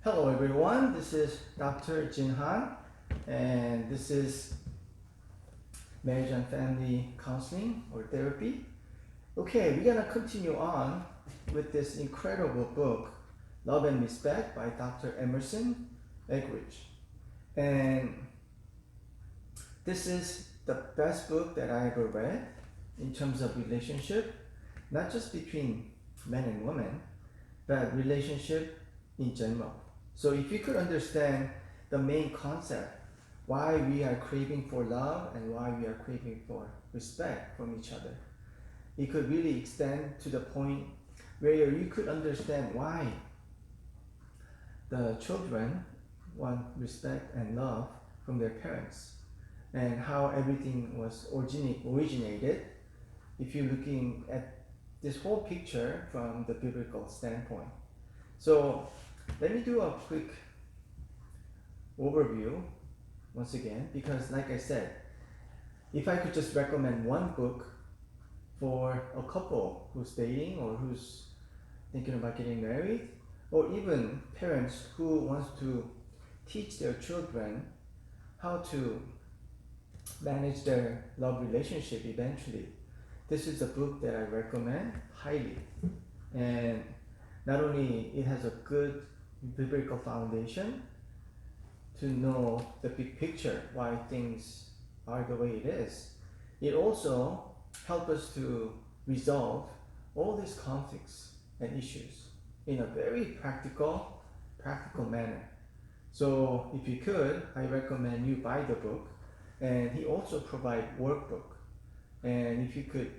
Hello everyone, this is Dr. Jin Han, and this is Marriage and Family Counseling or Therapy. Okay, we're gonna continue on with this incredible book, Love and Respect by Dr. Emerson Eggridge. And this is the best book that I ever read in terms of relationship, not just between men and women, but relationship in general. So if you could understand the main concept, why we are craving for love and why we are craving for respect from each other, it could really extend to the point where you could understand why the children want respect and love from their parents and how everything was originated if you're looking at this whole picture from the biblical standpoint. So let me do a quick overview once again, because like I said, if I could just recommend one book for a couple who's dating or who's thinking about getting married, or even parents who wants to teach their children how to manage their love relationship eventually, this is a book that I recommend highly. And not only it has a good biblical foundation to know the big picture, why things are the way it is, it also helps us to resolve all these conflicts and issues in a very practical manner. So if you could, I recommend you buy the book, and he also provides workbook. And if you could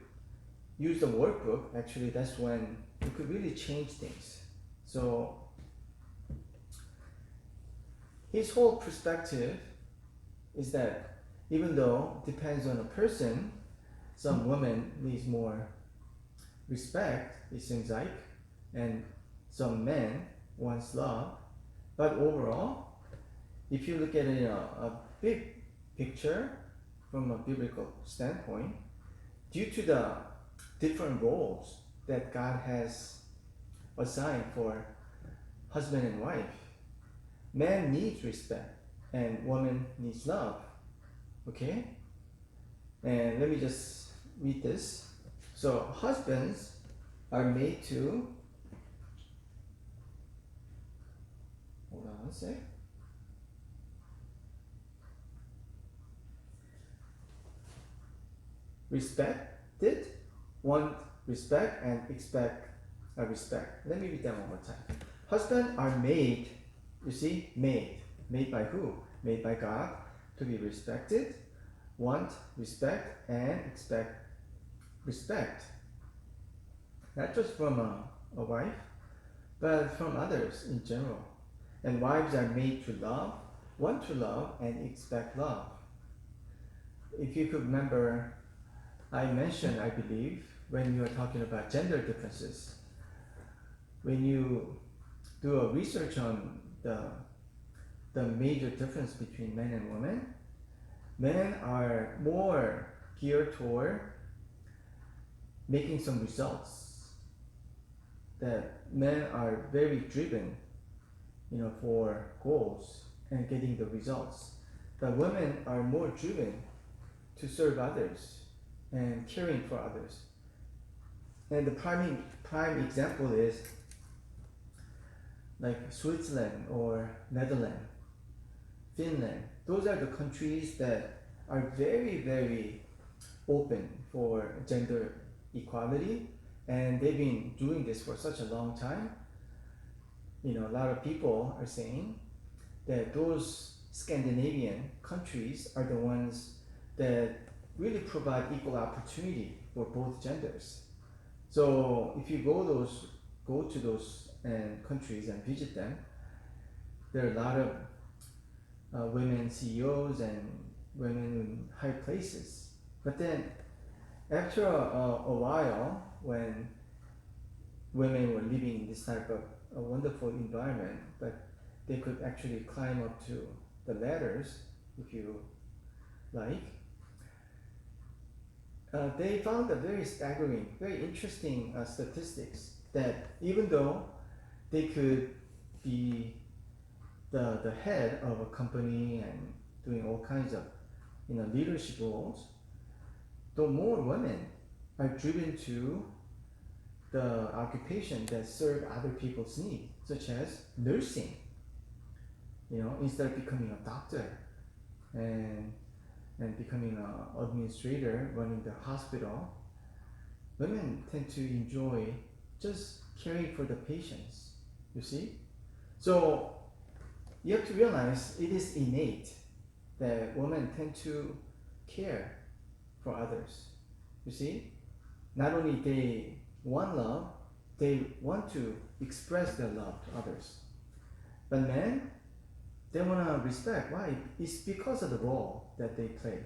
use the workbook, actually that's when you could really change things. So his whole perspective is that even though it depends on a person, some women needs more respect, it seems like, and some men wants love. But overall, if you look at it in a big picture from a biblical standpoint, due to the different roles that God has assigned for husband and wife, man needs respect and woman needs love. Okay? And let me just read this. So husbands are made to, hold on one sec. Respected, want respect, and expect respect. Let me read that one more time. Husbands are made, you see, made. Made by who? Made by God to be respected, want respect, and expect respect. Not just from a wife, but from others in general. And wives are made to love, want to love, and expect love. If you could remember, I mentioned, I believe, when you were talking about gender differences, when you do a research on the major difference between men and women, men are more geared toward making some results. That men are very driven, for goals and getting the results. But women are more driven to serve others and caring for others. And the prime example is like Switzerland or Netherlands, Finland. Those are the countries that are very, very open for gender equality, and they've been doing this for such a long time. A lot of people are saying that those Scandinavian countries are the ones that really provide equal opportunity for both genders. So if you go to those countries and visit them, there are a lot of women CEOs and women in high places. But then after a while, when women were living in this type of a wonderful environment, but they could actually climb up to the ladders, if you like, they found a very staggering, very interesting statistics that even though they could be the head of a company and doing all kinds of leadership roles, the more women are driven to the occupation that serve other people's needs, such as nursing. Instead of becoming a doctor and becoming an administrator running the hospital, women tend to enjoy just caring for the patients. You see? So you have to realize it is innate that women tend to care for others. You see? Not only they want love, they want to express their love to others. But men, they want to respect. Why? It's because of the role that they play.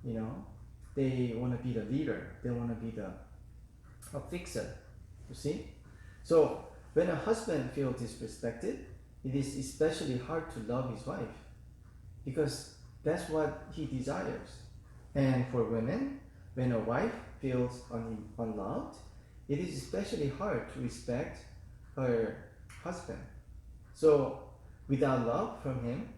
They want to be the leader. They want to be a fixer. You see? So when a husband feels disrespected, it is especially hard to love his wife because that's what he desires. And for women, when a wife feels unloved, it is especially hard to respect her husband. So without love from him,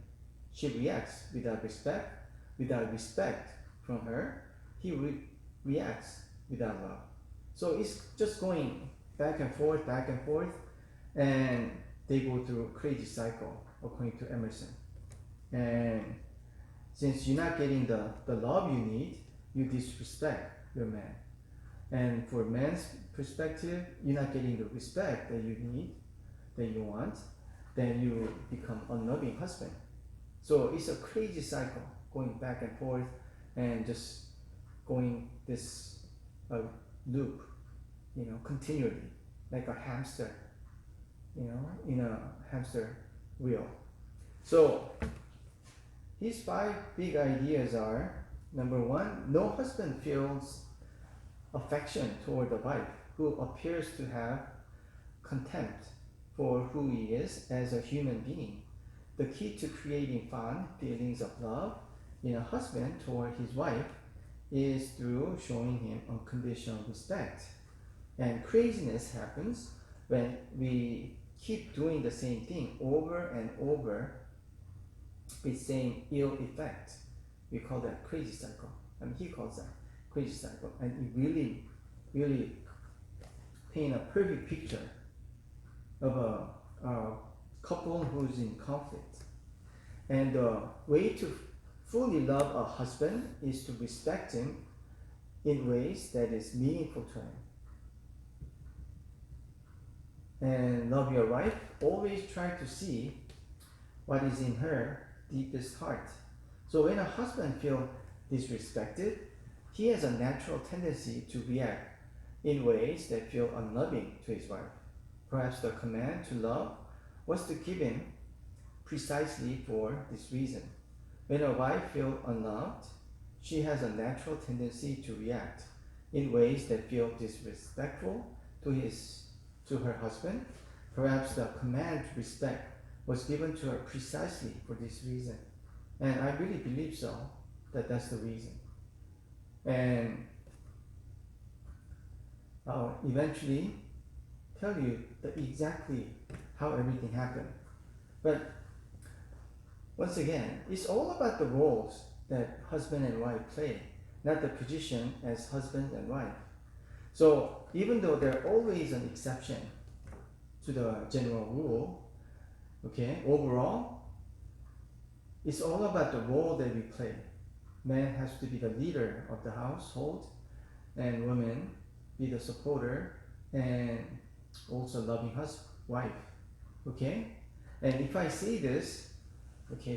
she reacts. Without respect from her, he reacts without love. So it's just going back and forth, and they go through a crazy cycle, according to Emerson. And since you're not getting the love you need, you disrespect your man. And for man's perspective, you're not getting the respect that you need, that you want, then you become unloving husband. So it's a crazy cycle, going back and forth and just going this loop, continually, like a hamster, in a hamster wheel. So his 5 big ideas are, number 1, no husband feels affection toward the wife who appears to have contempt for who he is as a human being. The key to creating fond feelings of love in a husband toward his wife is through showing him unconditional respect. And craziness happens when we keep doing the same thing over and over with same ill effect. We call that crazy cycle. He calls that crazy cycle. And it really, really paint a perfect picture of a couple who's in conflict. And the way to fully love a husband is to respect him in ways that is meaningful to him. And love your wife, always try to see what is in her deepest heart. So when a husband feels disrespected, he has a natural tendency to react in ways that feel unloving to his wife. Perhaps the command to love was to give him precisely for this reason. When a wife feels unloved, she has a natural tendency to react in ways that feel disrespectful to her husband. Perhaps the command to respect was given to her precisely for this reason. And I really believe so, that's the reason. And I'll eventually tell you exactly how everything happened. But once again, it's all about the roles that husband and wife play, not the position as husband and wife. So even though there are always an exception to the general rule, overall, it's all about the role that we play. Man has to be the leader of the household, and women be the supporter and also loving wife. And if I say this,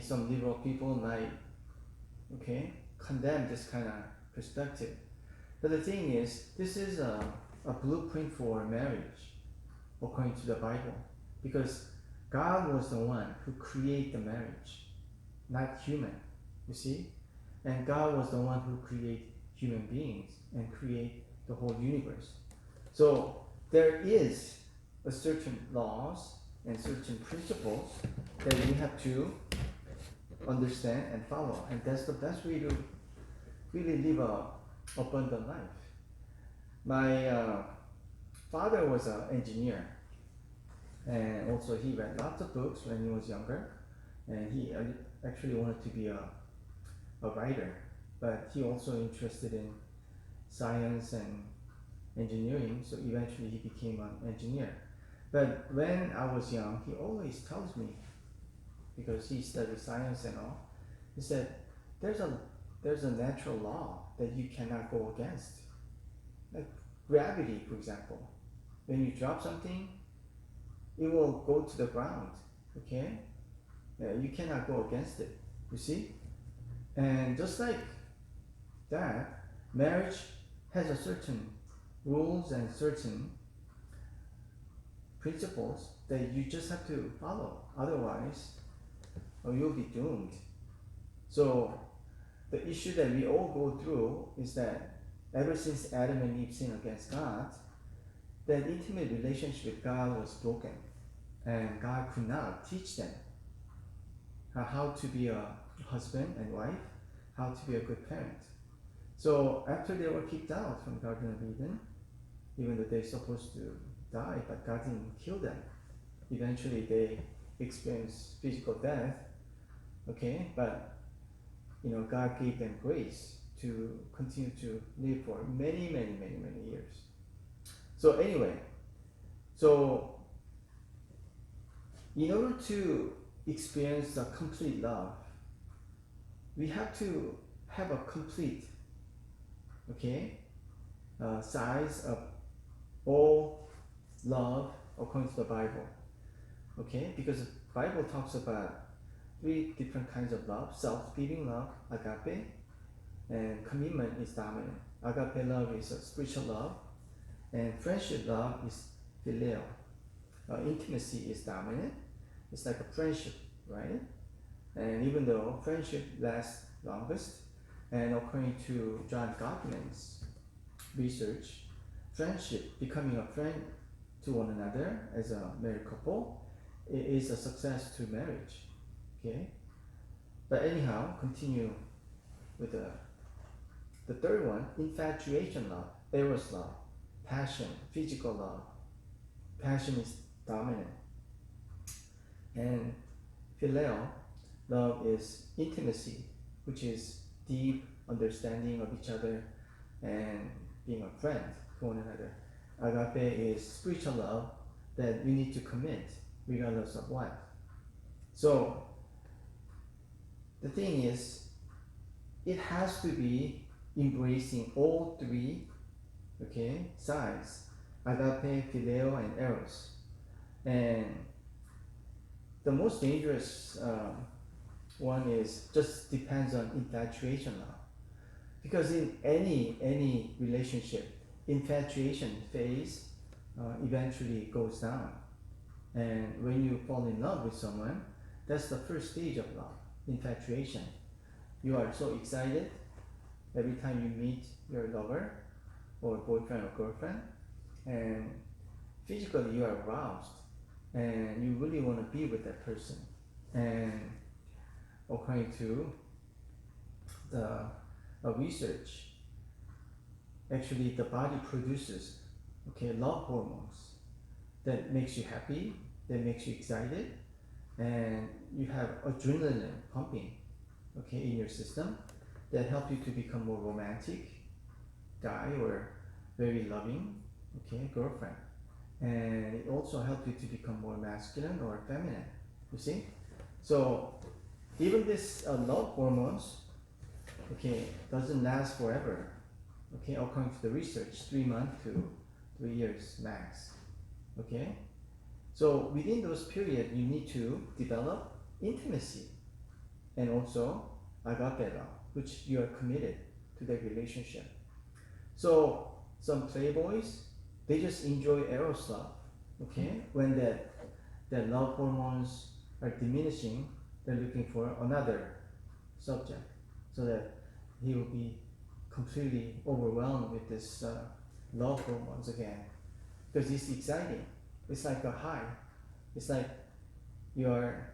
some liberal people might condemn this kind of perspective. But the thing is, this is a blueprint for marriage according to the Bible, because God was the one who created the marriage, not human, you see? And God was the one who created human beings and create the whole universe. So there is a certain laws and certain principles that we have to understand and follow. And that's the best way to really live a abundant life. My father was an engineer, and also he read lots of books when he was younger. and he actually wanted to be a writer, but he also interested in science and engineering, so eventually he became an engineer. But when I was young, he always tells me, because he studied science and all, he said, there's a natural law that you cannot go against. Like gravity, for example. When you drop something, it will go to the ground, okay? You cannot go against it, you see? And just like that, marriage has a certain rules and certain principles that you just have to follow. Otherwise, you'll be doomed. So the issue that we all go through is that ever since Adam and Eve sinned against God, that intimate relationship with God was broken, and God could not teach them how to be a husband and wife, how to be a good parent. So after they were kicked out from Garden of Eden, even though they're supposed to die, but God didn't kill them. Eventually they experienced physical death, okay, but God gave them grace to continue to live for many years. So anyway, so in order to experience the complete love, we have to have a complete, size of all love according to the Bible, because the Bible talks about 3 different kinds of love: self-giving love, agape, and commitment is dominant. Agape love is a spiritual love, and friendship love is phileo. Intimacy is dominant. It's like a friendship, right? And even though friendship lasts longest, and according to John Gottman's research, friendship, becoming a friend to one another as a married couple, is a success to marriage. Okay, but anyhow, continue with the third one: infatuation love, eros love, passion, physical love. Passion is dominant, and phileo love is intimacy, which is deep understanding of each other and being a friend to one another. Agape is spiritual love that you need to commit regardless of what. So the thing is, it has to be embracing all 3, sides: agape, phileo, and eros. And the most dangerous one is just depends on infatuation love, because in any relationship, infatuation phase eventually goes down, and when you fall in love with someone, that's the first stage of love. Infatuation. You are so excited every time you meet your lover or boyfriend or girlfriend, and physically you are aroused and you really want to be with that person. And according to the research, actually the body produces love hormones that makes you happy, that makes you excited, and you have adrenaline pumping in your system that help you to become more romantic guy or very loving girlfriend, and it also helps you to become more masculine or feminine, you see. So even this love hormones doesn't last forever, according to the research, 3 months to 3 years max. So within those periods, you need to develop intimacy and also agape love, which you are committed to that relationship. So some playboys, they just enjoy eros love. When that love hormones are diminishing, they're looking for another subject so that he will be completely overwhelmed with this love hormones again, because it's exciting. It's like a high. It's like you are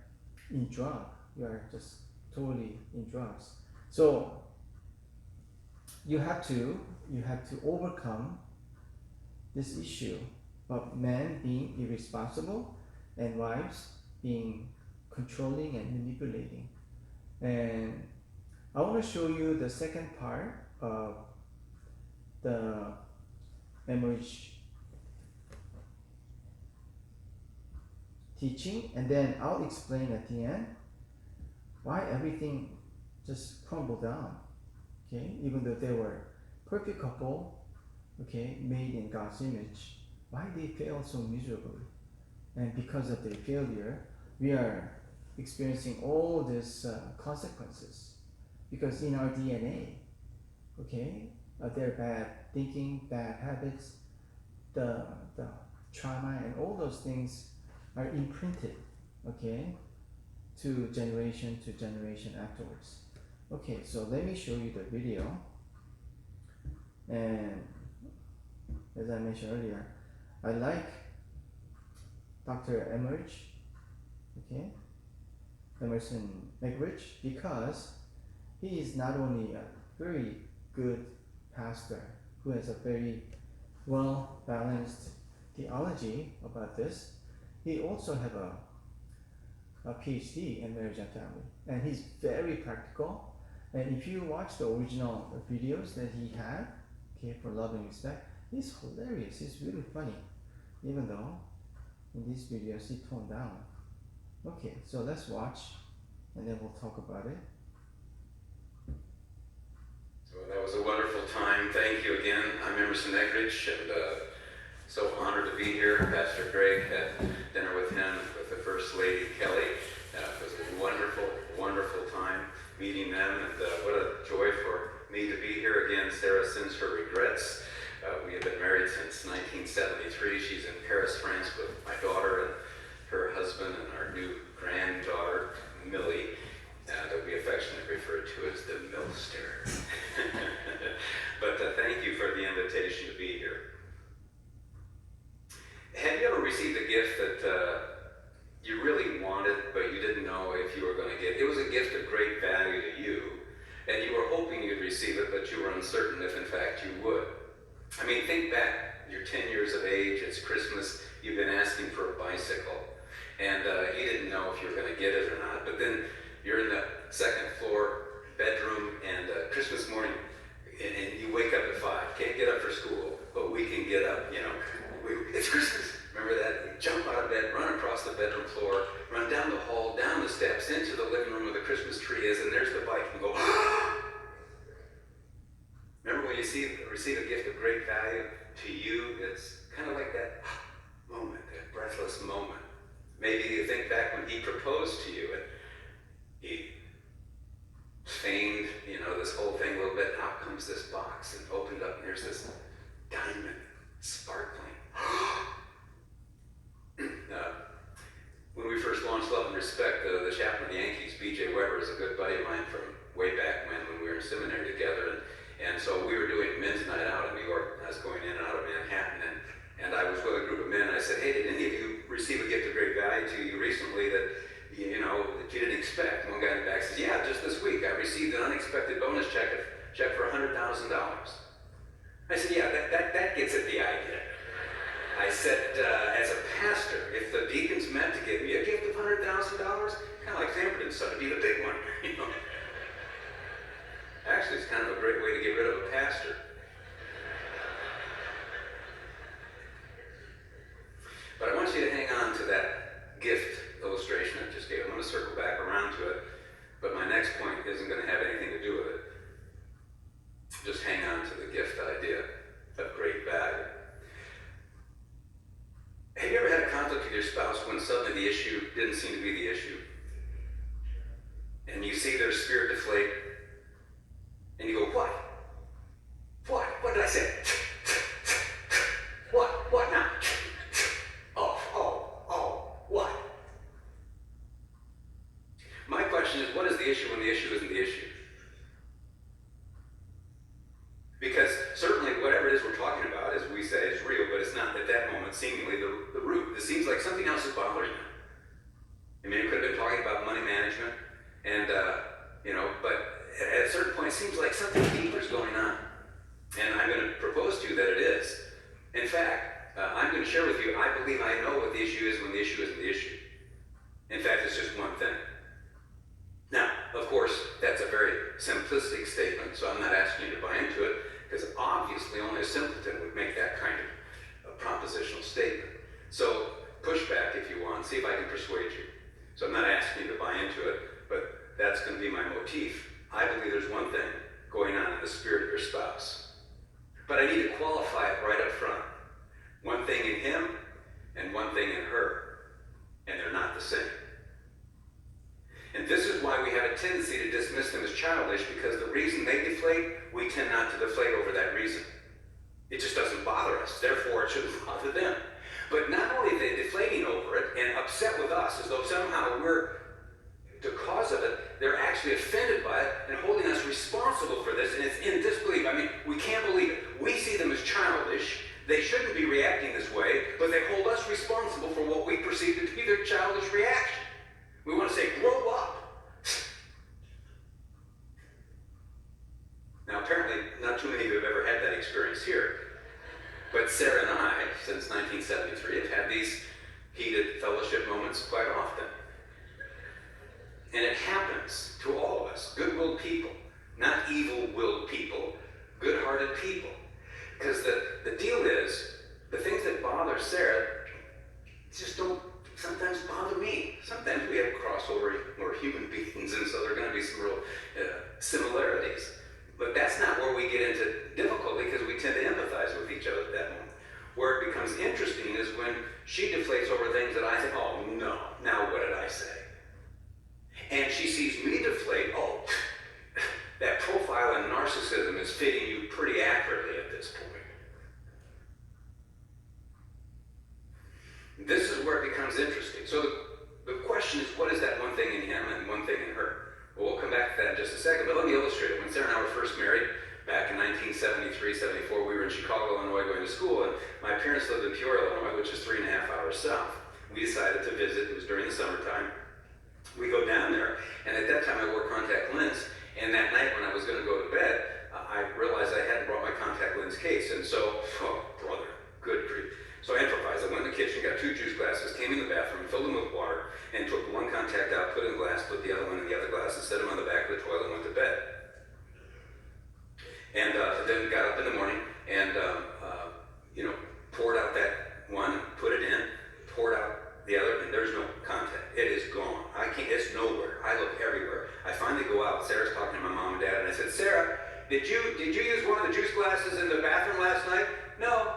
in drug. You are just totally in drugs. So you have to overcome this issue of men being irresponsible and wives being controlling and manipulating. And I want to show you the second part of the Emerge teaching, and then I'll explain at the end why everything just crumbled down. Okay, even though they were perfect couple, okay, made in God's image, why they failed so miserably. And because of their failure, we are experiencing all these consequences. Because in our DNA, okay, their bad thinking, bad habits, the trauma, and all those things are imprinted, okay, to generation afterwards. Okay, so let me show you the video. And as I mentioned earlier, I like Dr. Emerson McRich, because he is not only a very good pastor who has a very well balanced theology about this, he also have a PhD in marriage and family, and he's very practical. And if you watch the original videos that he had, okay, for Love and Respect, he's hilarious. He's really funny, even though in these videos he toned down. Okay, so let's watch, and then we'll talk about it. So that was a wonderful time. Thank you again. I'm Emerson Eckridge, and so honored to be here. Pastor Greg had dinner with him, with the First Lady Kelly. It was a wonderful, wonderful time meeting them, and what a joy for me to be here again. Sarah sends her regrets. We have been married since 1973. She's in Paris, France with my daughter and her husband and our new granddaughter, Millie, that we affectionately refer to as the Millster. But thank you for the invitation to be here. Have you ever received a gift that you really wanted, but you didn't know if you were going to get? It was a gift of great value to you, and you were hoping you'd receive it, but you were uncertain if in fact you would. I mean, think back, you're 10 years of age, it's Christmas, you've been asking for a bicycle, and you didn't know if you were going to get it or not, but then you're in the second floor bedroom, and Christmas morning, and you wake up at 5, can't get up for school, but we can get up, it's Christmas. Remember that? You jump out of bed, run across the bedroom floor, run down the hall, down the steps, into the living room where the Christmas tree is, and there's the bike, and go, ah! Remember when you receive a gift of great value to you, it's kind of like that moment, that breathless moment. Maybe you think back when he proposed to you, and he feigned, this whole thing a little bit, and out comes this box, and opened up, and there's this diamond, sparkling. When we first launched Love and Respect, the chaplain of the Yankees, B.J. Weber, is a good buddy of mine from way back when we were in seminary together. And so we were doing men's night out in New York. I was going in and out of Manhattan, and I was with a group of men. And I said, hey, did any of you receive a gift of great value to you recently that you didn't expect? One guy in the back says, yeah, just this week I received an unexpected bonus check for $100,000. I said, yeah, that gets at the idea. I said, as a pastor, if the deacons meant to give me a gift of $100,000, kind of like Sanford and Son, it'd be the big one, Actually, it's kind of a great way to get rid of a pastor. But I want you to hang on to that gift illustration I just gave. I'm going to circle back around to it, but my next point isn't going to have anything to do with it. Just hang on to the gift idea of great value. Have you ever had a conflict with your spouse when suddenly the issue didn't seem to be the issue? And you see their spirit deflate, and you go, what? What? What did I say? What? What now? Oh, what? My question is, what is the issue when the issue isn't the issue? Because certainly whatever it is we're talking about, as we say, is real, but it's not at that moment seemingly the root. It seems like something else is bothering you. I mean, it could have been talking about money management, and, but at a certain point, it seems like something deeper is going on. And I'm going to propose to you that it is. In fact, I'm going to share with you, I believe I know what the issue is when the issue isn't the issue. In fact, it's just one thing. Now, of course, that's a very simplistic statement, so I'm not asking you to buy into it, because obviously only a simpleton would make that kind of a propositional statement. So push back if you want, see if I can persuade you. So I'm not asking you to buy into it, but that's going to be my motif. I believe there's one thing going on in the spirit of your spouse. But I need to qualify it right up front. One thing in him and one thing in her. And they're not the same. And this is why we have a tendency to dismiss them as childish, because the reason they deflate, we tend not to deflate over that reason. It just doesn't bother us. Therefore, it shouldn't bother them. But not only are they deflating over it and upset with us as though somehow we're the cause of it, they're actually offended by it and holding us responsible for this, and it's in disbelief. I mean, we can't believe it. We see them as childish. They shouldn't be reacting this way, but they hold us responsible for what we perceive to be their childish reaction. We want to say, grow up. Now, apparently, not too many of you have ever had that experience here. But Sarah and I, since 1973, have had these heated fellowship moments quite often. And it happens to all of us, good-willed people, not evil-willed people, good-hearted people. Because the deal is, the things that bother Sarah just don't sometimes bother me. Sometimes we have crossover, we're human beings, and so there are going to be some real similarities. But that's not where we get into difficulty, because we tend to empathize with each other at that moment. Where it becomes interesting is when she deflates over things that I think, oh no, now what did I say? And she sees me deflate, oh, that profile in narcissism is fitting you pretty accurately at this point. This is where it becomes interesting. So the question is, what is that one thing in him and one thing in her? Well, we'll come back to that in just a second, but let me illustrate it. When Sarah and I were first married, back in 1973, 74, we were in Chicago, Illinois, going to school, and my parents lived in Peoria, Illinois, which is 3.5 hours south. We decided to visit. It was during the summertime. We go down there, and at that time I wore contact lens, and that night when I was going to go to bed, I realized I hadn't brought my contact lens case, and so, oh, brother, good grief. So I improvised. I went in the kitchen, got 2 juice glasses, came in the bathroom, filled them with water, and took one contact out, put in a glass, put the other one in the other glass, and set them on the back of the toilet and went to bed. And then got up in the morning and, poured out that one, put it in, poured out the other, and there's no contact. It is gone. I can't, it's nowhere. I look everywhere. I finally go out. Sarah's talking to my mom and dad, and I said, Sarah, did you use one of the juice glasses in the bathroom last night? No.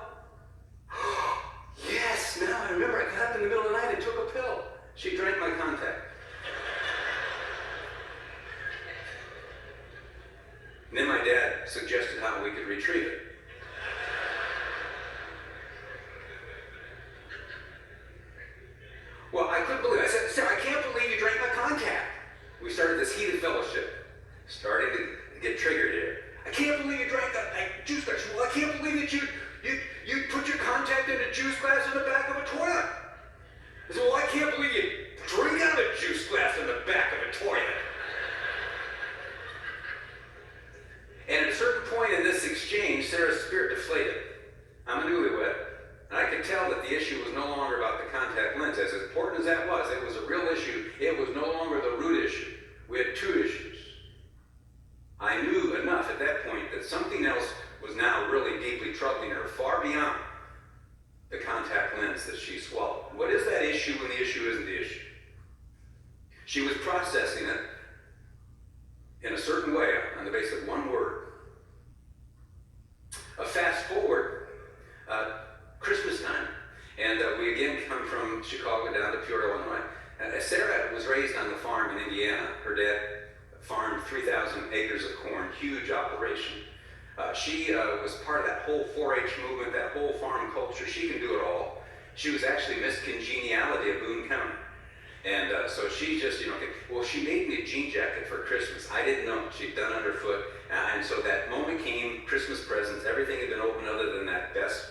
Yes, now I remember. I got up in the middle of the night and took a pill. She drank my contact. And then my dad suggested how we could retrieve it. Well, I couldn't believe it. I said, Sarah, I can't believe you drank my contact. We started this heated fellowship. Starting to get triggered here. I can't believe you drank that juice glass. Well, I can't believe that you put your contact in a juice glass in the back of a toilet. I said, well, I can't believe you drink out of a juice glass in the back of a toilet. And at a certain point in this exchange, Sarah's spirit deflated. I'm a newlywed, and I could tell that the issue was no longer about the contact lens. As important as that was, it was a real issue. It was no longer the root issue. We had 2 issues. I knew enough at that point that something else was now really deeply troubling her, far beyond the contact lens that she swallowed. What is that issue when the issue isn't the issue? She was processing it in a certain way on the basis of one word. Fast forward, Christmas time, and we again come from Chicago down to Peoria, Illinois. Sarah was raised on the farm in Indiana. Her dad farmed 3,000 acres of corn, huge operation. She was part of that whole 4-H movement, that whole farm culture. She can do it all. She was actually Miss Congeniality of Boone County. And so she just, well, she made me a jean jacket for Christmas. I didn't know. She'd done underfoot. And so that moment came, Christmas presents. Everything had been opened other than that best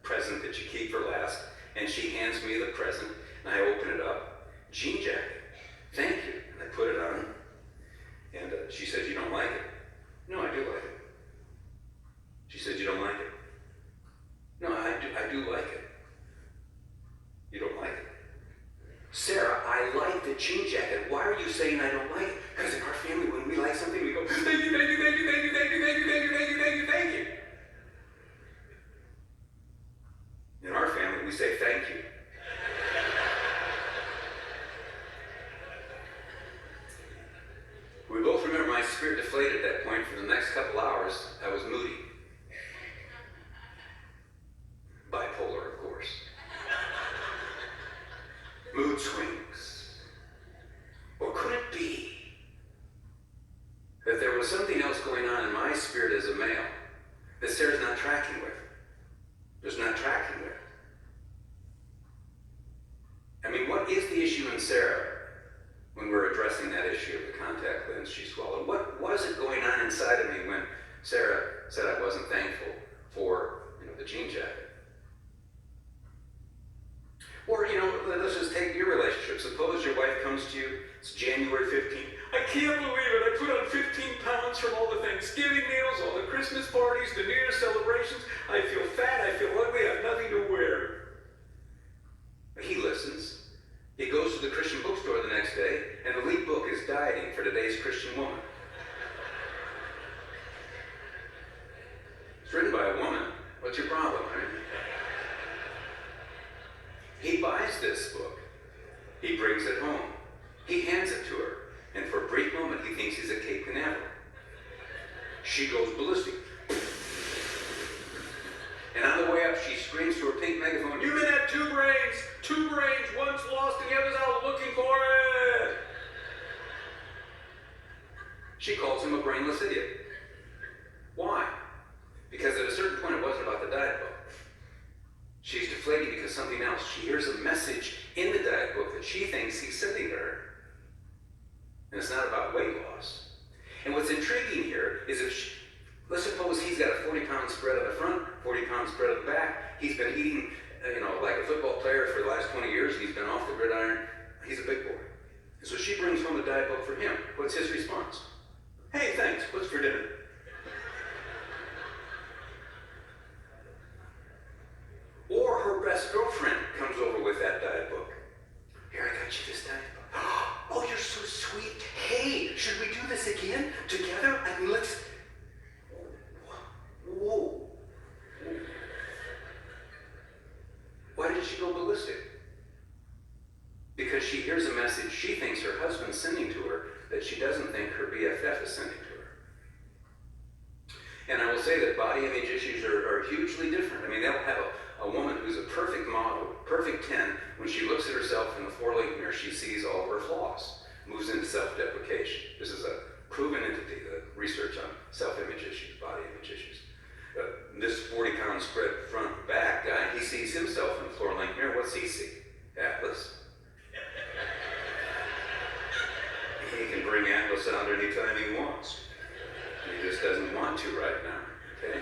present that you keep for last. And she hands me the present, and I open it up. Jean jacket. Thank you. And I put it on. And she says, you don't like it? No, I do like it. She said, you don't like it? No, I do like it. You don't like it? Sarah, I like that I was moody. Bipolar, of course. Mood swings. Or could it be that there was something else going on in my spirit as a male that Sarah's not tracking with? Just not tracking with. I mean, what is the issue in Sarah when we're addressing that issue of the contact lens she swallowed? What was it going on inside of me when Sarah said I wasn't thankful for, the jean jacket? Or, let's just take your relationship. Suppose your wife comes to you, it's January 15th. I can't believe it. I put on 15 pounds from all the Thanksgiving meals, all the Christmas parties, the New Year's celebrations. I feel fat, I feel ugly, I have nothing to wear. He listens. He goes to the Christian bookstore the next day, and the lead book is Dieting for Today's Christian Woman. It's written by a woman. What's your problem? He buys this book. He brings it home. He hands it to her. And for a brief moment, he thinks he's at Cape Canaveral. She goes ballistic. And on the way up, she screams to her pink megaphone, "You men have two brains! Two brains! One's lost and the other's out looking for it!" She calls him a brainless idiot. Why? Because at a certain point, it wasn't about the diet book. She's deflating because something else. She hears a message in the diet book that she thinks he's sending to her. And it's not about weight loss. And what's intriguing here is let's suppose he's got a 40-pound spread on the front, 40-pound spread on the back. He's been eating, like a football player for the last 20 years. He's been off the gridiron. He's a big boy. And so she brings home a diet book for him. What's his response? "Hey, thanks. What's for dinner?" Or her best girlfriend comes over with that diet book. "Here, I got you this diet book. Oh, you're so sweet. Hey, should we do this again? Together? I mean, let's..." Whoa. Why did she go ballistic? Because she hears a message she thinks her husband's sending to her that she doesn't think her BFF is sending to her. And I will say that body image issues are hugely different. I mean, they'll have a woman who's a perfect model, perfect 10, when she looks at herself in the four-link mirror, she sees all of her flaws, moves into self-deprecation. This is a proven entity, the research on self-image issues, body image issues. This 40-pound spread front back guy, he sees himself in the floor-length mirror. What's he see? Atlas. He can bring Atlas out anytime he wants. He just doesn't want to right now, okay?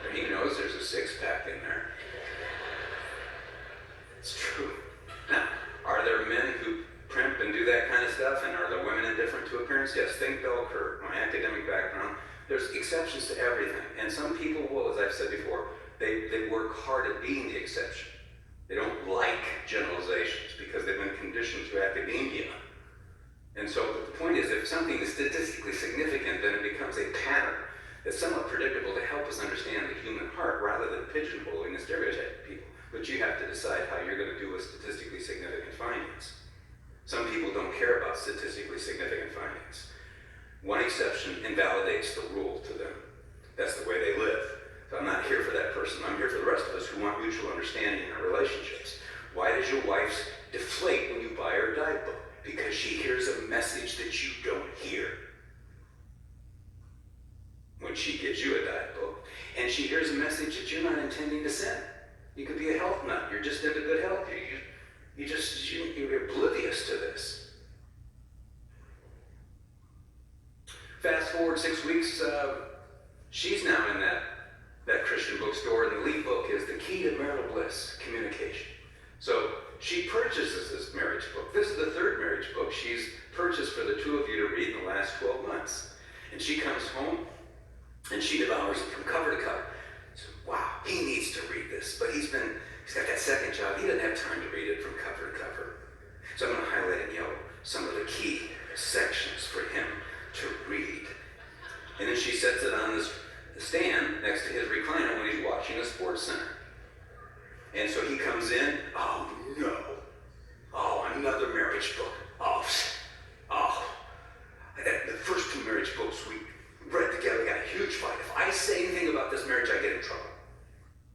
But he knows there's a six-pack in there. It's true. Now, are there men who primp and do that kind of stuff, and are the women indifferent to appearance? Yes, think bell curve. My academic background, there's exceptions to everything. And some people will, as I've said before, they work hard at being the exception. They don't like generalizations because they've been conditioned to academia. And so the point is, if something is statistically significant, then it becomes a pattern that's somewhat predictable to help us understand the human heart rather than pigeonholing and stereotyping people. But you have to decide how you're going to do with statistically significant findings. Some people don't care about statistically significant findings. One exception invalidates the rule to them. That's the way they live. So I'm not here for that person. I'm here for the rest of us who want mutual understanding in our relationships. Why does your wife deflate when you buy her a diet book? Because she hears a message that you don't hear. When she gives you a diet book, and she hears a message that you're not intending to send. You could be a health nut. You're just into good health. You're oblivious to this. Fast forward 6 weeks, she's now in that Christian bookstore, and the lead book is The Key to Marital Bliss, Communication. So she purchases this marriage book. This is the third marriage book she's purchased for the two of you to read in the last 12 months. And she comes home, and she devours it from cover to cover. So, wow, he needs to read this. But he's got that second job. He doesn't have time to read it from cover to cover. So I'm going to highlight in yellow some of the key sections for him to read. And then she sets it on this stand next to his recliner when he's watching a sports center. And so he comes in, oh no, oh, another marriage book. The first two marriage books we read together got a huge say anything about this marriage, I get in trouble.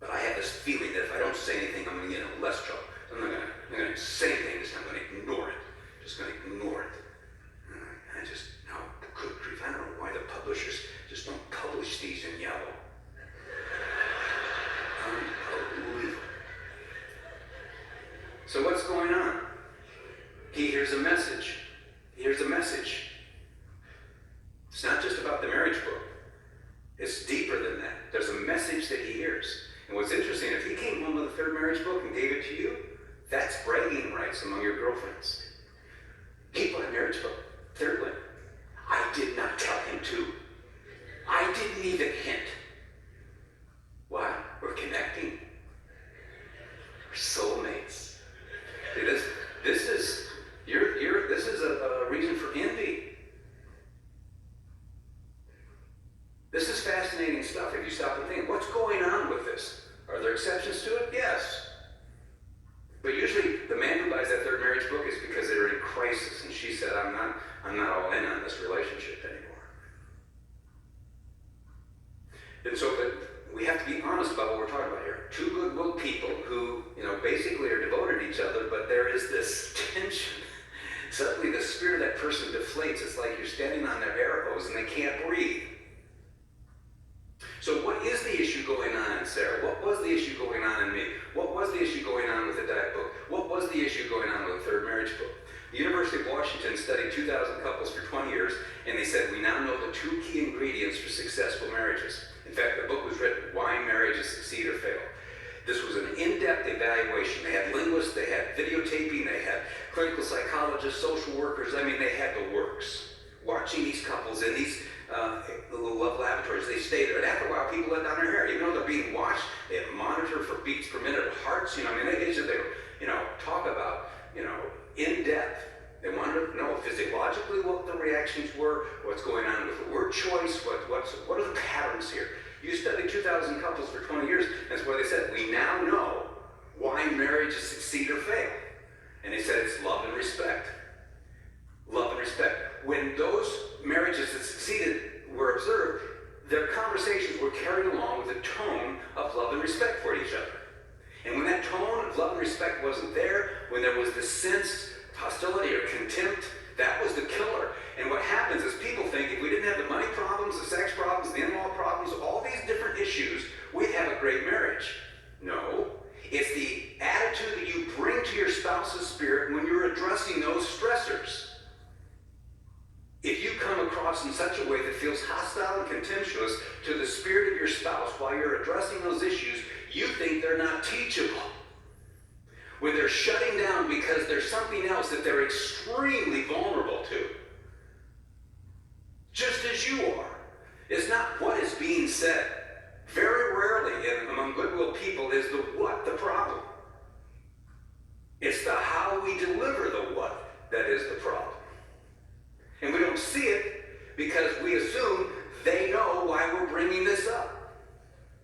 But I have this feeling that if I don't say anything, I'm going to get in less trouble. So I'm not going to say anything this time. I'm going to ignore it. Just going to ignore it. And I just, no, good grief. I don't know why the publishers just don't publish these in yellow. Unbelievable. So what's going on? He hears a message. He hears a message. It's not just about the marriage book. It's deeper than that. There's a message that he hears. And what's interesting, if he came home with a third marriage book and gave it to you, that's bragging rights among your girlfriends. He bought a marriage book. Third one. I did not tell him to. I didn't even hint. Why? We're connecting. We're soulmates. See, this is a reason for envy. This is fascinating stuff if you stop and think, what's going on with this? Are there exceptions to it? Yes. But usually the man who buys that third marriage book is because they're in crisis, and she said, I'm not all in on this relationship anymore. And so we have to be honest about what we're talking about here. Two good-willed people who, basically are devoted to each other, but there is this tension. Suddenly the spirit of that person deflates. It's like you're standing on their air hose and they can't breathe. So what is the issue going on in Sarah? What was the issue going on in me? What was the issue going on with the diet book? What was the issue going on with the third marriage book? The University of Washington studied 2,000 couples for 20 years, and they said, we now know the two key ingredients for successful marriages. In fact, the book was written, Why Marriages Succeed or Fail. This was an in-depth evaluation. They had linguists, they had videotaping, they had clinical psychologists, social workers. I mean, they had the works. Watching these couples in these little love laboratories, they stayed there. And after a while, people let down their hair. Even though they're being watched, they have monitored for beats per minute of hearts. They talk about, in depth. They wanted to know physiologically what the reactions were, what's going on with the word choice, what are the patterns here. You studied 2,000 couples for 20 years, that's why they said, we now know why marriages succeed or fail. And they said it's love and respect. Love and respect. When those marriages that succeeded were observed, their conversations were carried along with a tone of love and respect for each other. And when that tone of love and respect wasn't there, when there was this sense of hostility or contempt, that was the killer. And what happens is people think if we didn't have the money problems, the sex problems, the in-law problems, all these different issues, we'd have a great marriage. No. It's the attitude that you bring to your spouse's spirit when you're addressing those stressors. If you come across in such a way that feels hostile and contemptuous to the spirit of your spouse while you're addressing those issues, you think they're not teachable. When they're shutting down because there's something else that they're extremely vulnerable to. Just as you are. It's not what is being said. Very rarely among goodwill people is the what the problem. It's the how we deliver the what that is the problem. And we don't see it because we assume they know why we're bringing this up.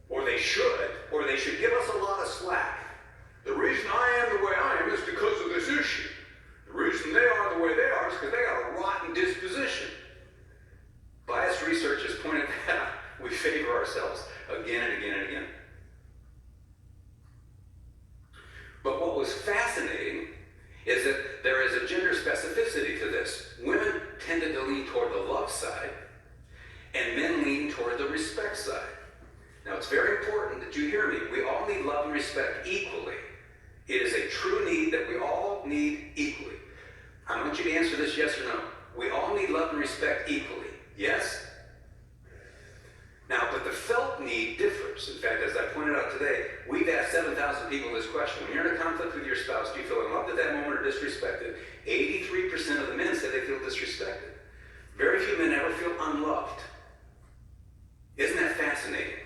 Or they should give us a lot of slack. The reason I am the way I am is because of this issue. The reason they are the way they are is because they got a rotten disposition. Biased research has pointed that out. We favor ourselves again and again and again. But what was fascinating is that there is a gender specificity to this. Women tended to lean toward the love side, and men lean toward the respect side. Now, it's very important that you hear me. We all need love and respect equally. It is a true need that we all need equally. I want you to answer this yes or no. We all need love and respect equally. Yes? Now, but the felt need differs. In fact, as I pointed out today, we've asked 7,000 people this question. When you're in a conflict with your spouse, do you feel loved at that moment or disrespected? 83% of the men said they feel disrespected. Very few men ever feel unloved. Isn't that fascinating?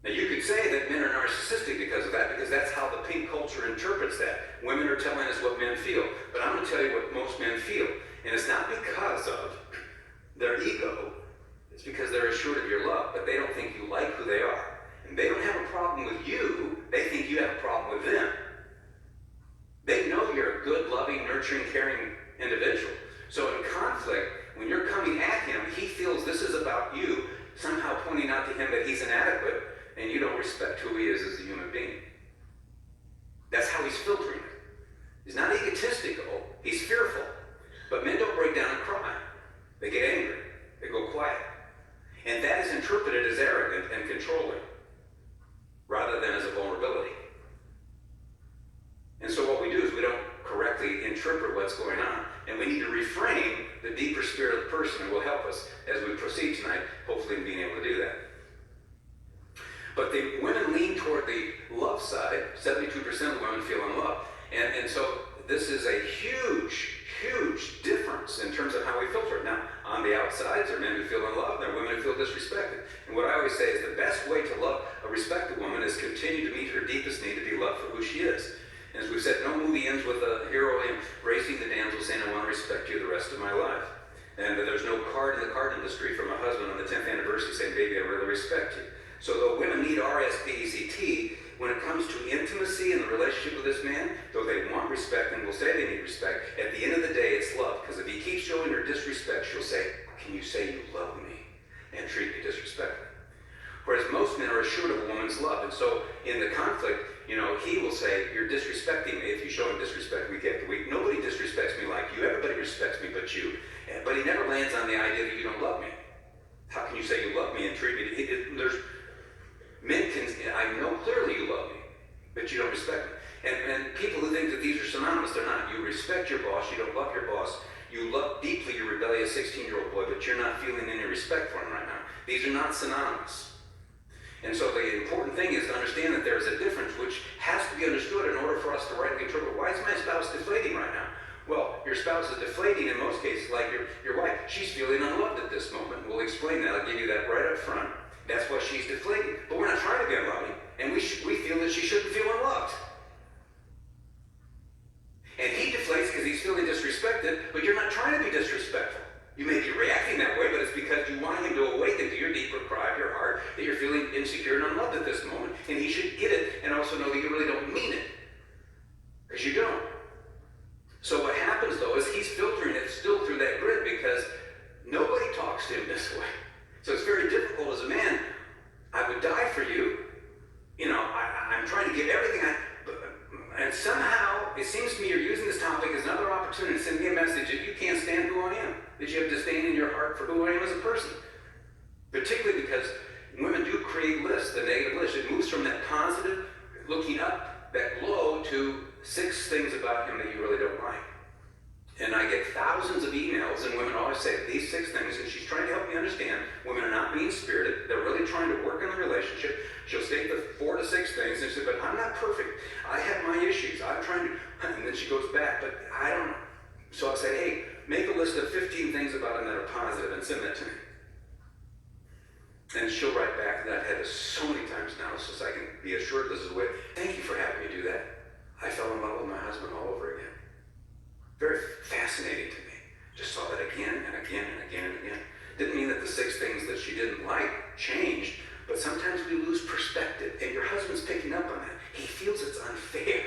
Now, you could say that men are narcissistic because of that, because that's how the pink culture interprets that. Women are telling us what men feel. But I'm going to tell you what most men feel. And it's not because of their ego. It's because they're assured of your love, but they don't think you like who they are. And they don't have a problem with you. They think you have a problem with them. They know you're a good, loving, nurturing, caring individual. So in conflict, when you're coming at him, he feels this is about without you somehow pointing out to him that he's inadequate and you don't respect who he is as a human being. That's how he's filtering it. He's not egotistical, he's fearful. But men don't break down and cry. They get angry. They go quiet. And that is interpreted as arrogant and controlling, rather than as a vulnerability. And so what we do is we don't correctly interpret what's going on. And we need to reframe the deeper spirit of the person, and will help us as we proceed tonight, hopefully in being able to do that. But the women lean toward the love side. 72% of women feel in love. And so this is a huge, huge difference in terms of how we filter it. Now, on the outsides, there are men who feel in love, there are women who feel disrespected. And what I always say is the best way to love a respected woman is continue to meet her deepest need to be loved for who she is. And as we've said, no movie ends with a hero embracing the damsel saying, I want to respect you the rest of my life. And there's no card in the card industry from a husband on the 10th anniversary saying, baby, I really respect you. So though women need R-S-P-E-C-T, when it comes to intimacy and the relationship with this man, though they want respect and will say they need respect, at the end of the day, it's love. Because if he keeps showing her disrespect, she'll say, can you say you love me? And treat me disrespectfully. Whereas most men are assured of a woman's love. And so in the conflict, he will say, you're disrespecting me. If you show him disrespect week after week, nobody disrespects me like you. Everybody respects me but you. But he never lands on the idea that you don't love me. How can you say you love me and treat me? Men can, I know clearly you love me, but you don't respect me. And people who think that these are synonymous, they're not. You respect your boss, you don't love your boss. You love deeply your rebellious 16-year-old boy, but you're not feeling any respect for him right now. These are not synonymous. And so the important thing is to understand that there is a difference which has to be understood in order for us to rightly interpret. Why is my spouse deflating right now? Well, your spouse is deflating in most cases, like your wife. She's feeling unloved at this moment. We'll explain that. I'll give you that right up front. That's why she's deflating. But we're not trying to be unloving, and we feel that she shouldn't feel unloved. And he deflates because he's feeling disrespected, but you're not trying to be disrespectful. You may be reacting that way, but it's because you want him to awaken to your deeper cry of your heart that you're feeling insecure and unloved at this moment, and he should get it and also know that you really don't mean it, because you don't. So what happens, though, is he's filtering it still through that grid because nobody talks to him this way. So it's very difficult as a man. I would die for you. I'm trying to give everything and somehow it seems to me you're using this topic as another opportunity to send me a message that you can't stand who I am, that you have disdain in your heart for who I am as a person. Particularly because women do create lists, the negative list. It moves from that positive, looking up, that glow, to 6 things about him that you really don't like. And I get thousands of emails, and women always say these 6 things, and she's trying to help me understand women are not mean-spirited. They're really trying to work on the relationship. She'll state the 4 to 6 things, and she says, but I'm not perfect. I have my issues. I'm trying to, and then she goes back, but I don't know. So I'll say, hey, make a list of 15 things about him that are positive and send that to me. And she'll write back, and I've had this so many times now, so I can be assured this is the way. Thank you for having me do that. I fell in love with my husband all over again. Very fascinating to me. Just saw that again and again and again and again. Didn't mean that the 6 things that she didn't like changed, but sometimes we lose perspective, and your husband's picking up on that. He feels it's unfair.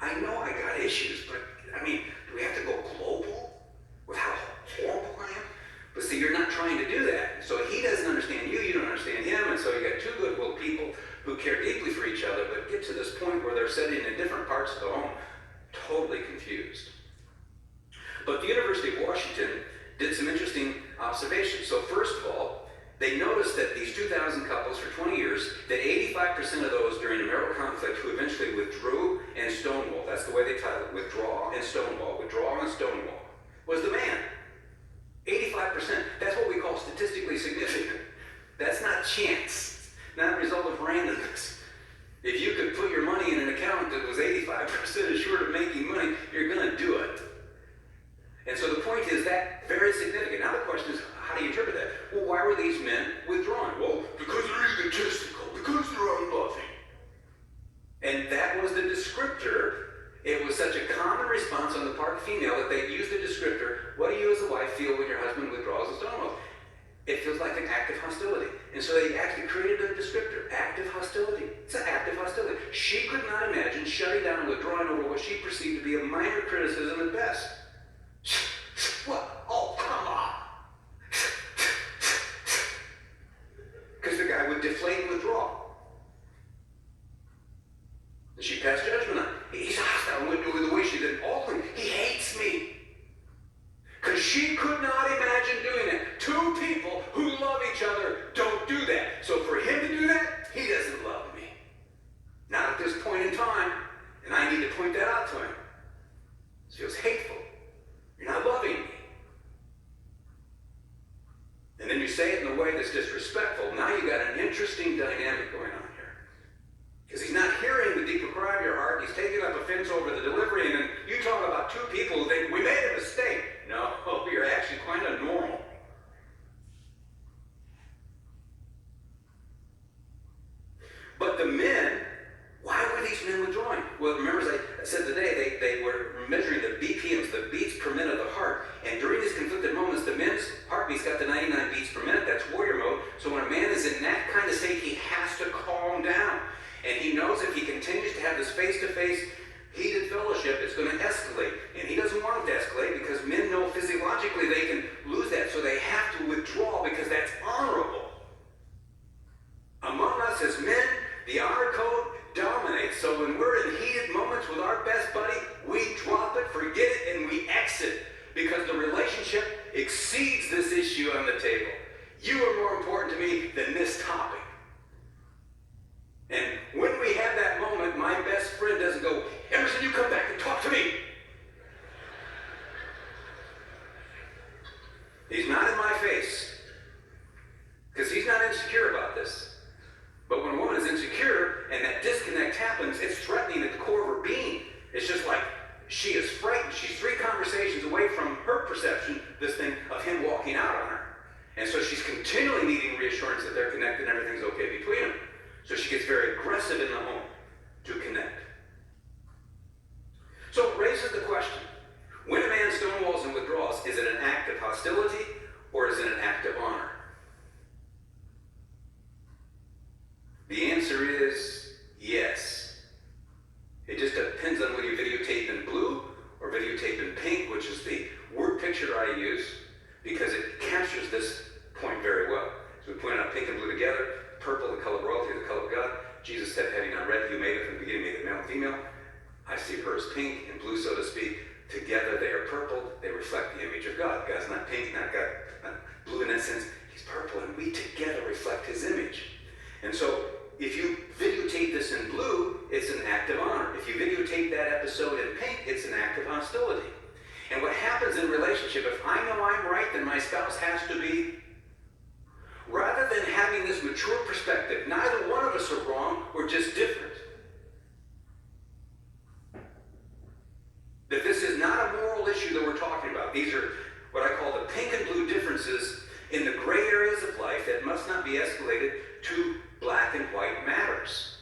I know I got issues, but do we have to go global with how horrible I am? But see, you're not trying to do that. So he doesn't understand you, you don't understand him, and so you got 2 goodwill people who care deeply for each other, but get to this point where they're sitting in different parts of the home, totally confused. But the University of Washington did some interesting observations. So first of all, they noticed that these 2,000 couples for 20 years, that 85% of those during a marital conflict who eventually withdrew and stonewalled, that's the way they titled it, withdraw and stonewall, was the man. 85%. That's what we call statistically significant. That's not chance, not a result of randomness. If you could put your money in an account that was 85% assured of making money, you're going to do it. And so the point is that very significant. Now the question is, how do you interpret that? Well, why were these men withdrawing? Well, because they're egotistical, because they're unloving. And that was the descriptor. It was such a common response on the part of the female that they used the descriptor. What do you as a wife feel when your husband withdraws and stonewalls? It feels like an act of hostility. And so they actually created a descriptor, active hostility. It's an act of hostility. She could not imagine shutting down and withdrawing over what she perceived to be a minor criticism at best. What? Oh, come on. and then you say it in a way that's disrespectful, now you got an interesting dynamic going on here. Because he's not hearing the deeper cry of your heart, he's taking up offense over the delivery, and then you talk about two people who think, we made a mistake. No, you're actually kind of normal. But the men, why were these men withdrawing? Well, remember, as I said today, they were measuring the BPMs, the beats per minute of the heart. And during these conflicted moments, the men's heartbeat's got the 99 beats per minute. That's warrior mode. So when a man is in that kind of state, he has to calm down. And he knows if he continues to have this face-to-face heated fellowship, it's going to escalate. And he doesn't want it to escalate because men know physiologically they can lose that. So they have to withdraw because that's honorable. Among us as men, the honor code dominates. So when we're in heated moments with our best buddy, we drop it, forget it, and we exit because the relationship exceeds this issue on the table. You are more important to me than this topic. And when we have that moment, my best friend doesn't go, Emerson, you come back and talk to me. He's not in my face because he's not insecure about this. But when a woman is insecure and that disconnect happens, it's threatening at the core of her being. It's just like she is frightened. She's 3 conversations away from her perception, this thing of him walking out on her. And so she's continually needing reassurance that they're connected and everything's okay between them. So she gets very aggressive in the home to connect. So it raises the question, when a man stonewalls and withdraws, is it an act of hostility or is it an act of honor? The answer is yes. It just depends on whether you videotape in blue or videotape in pink, which is the word picture I use, because it captures this point very well. So we point out pink and blue together, purple, the color of royalty, the color of God. Jesus said, having not read, you made it from the beginning, made it male and female. I see her as pink and blue, so to speak. Together they are purple. They reflect the image of God. God's not pink, not blue in that sense. He's purple, and we together reflect his image. And so if you videotape this in blue, it's an act of honor. If you videotape that episode in pink, it's an act of hostility. And what happens in a relationship, if I know I'm right, then my spouse has to be. Rather than having this mature perspective, neither one of us are wrong, we're just different. That this is not a moral issue that we're talking about. These are what I call the pink and blue differences in the gray areas of life that must not be escalated to black and white matters.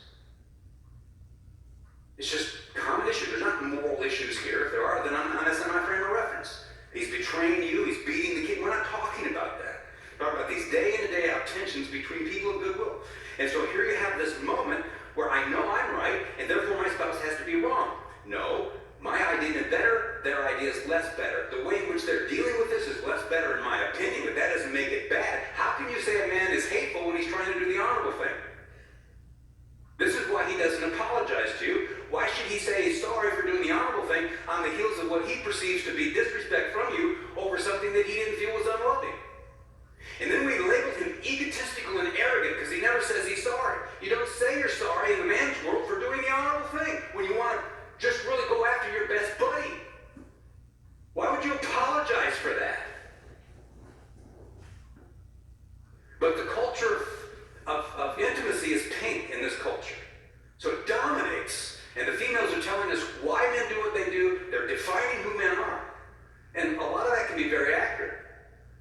It's just a common issue. There's not moral issues here. If there are, then that's not my frame of reference. He's betraying you. He's beating the kid. We're not talking about that. We're talking about these day in and day out tensions between people of goodwill. And so here you have this moment where I know I'm right, and therefore my spouse has to be wrong. No, my idea is better, their idea is less better. The way in which they're dealing with this is less better in my opinion, but that doesn't make it bad. How can you say a man is hateful when he's trying to do the honorable thing? This is why he doesn't apologize to you. Why should he say he's sorry for doing the honorable thing on the heels of what he perceives to be disrespect from you over something that he didn't feel was unloving? And then we labeled him egotistical and arrogant because he never says he's sorry. You don't say you're sorry in the man's world for doing the honorable thing when you want to just really go after your best buddy. Why would you apologize for that? But the culture of intimacy is pink in this culture. So it dominates. And the females are telling us why men do what they do. They're defining who men are. And a lot of that can be very accurate.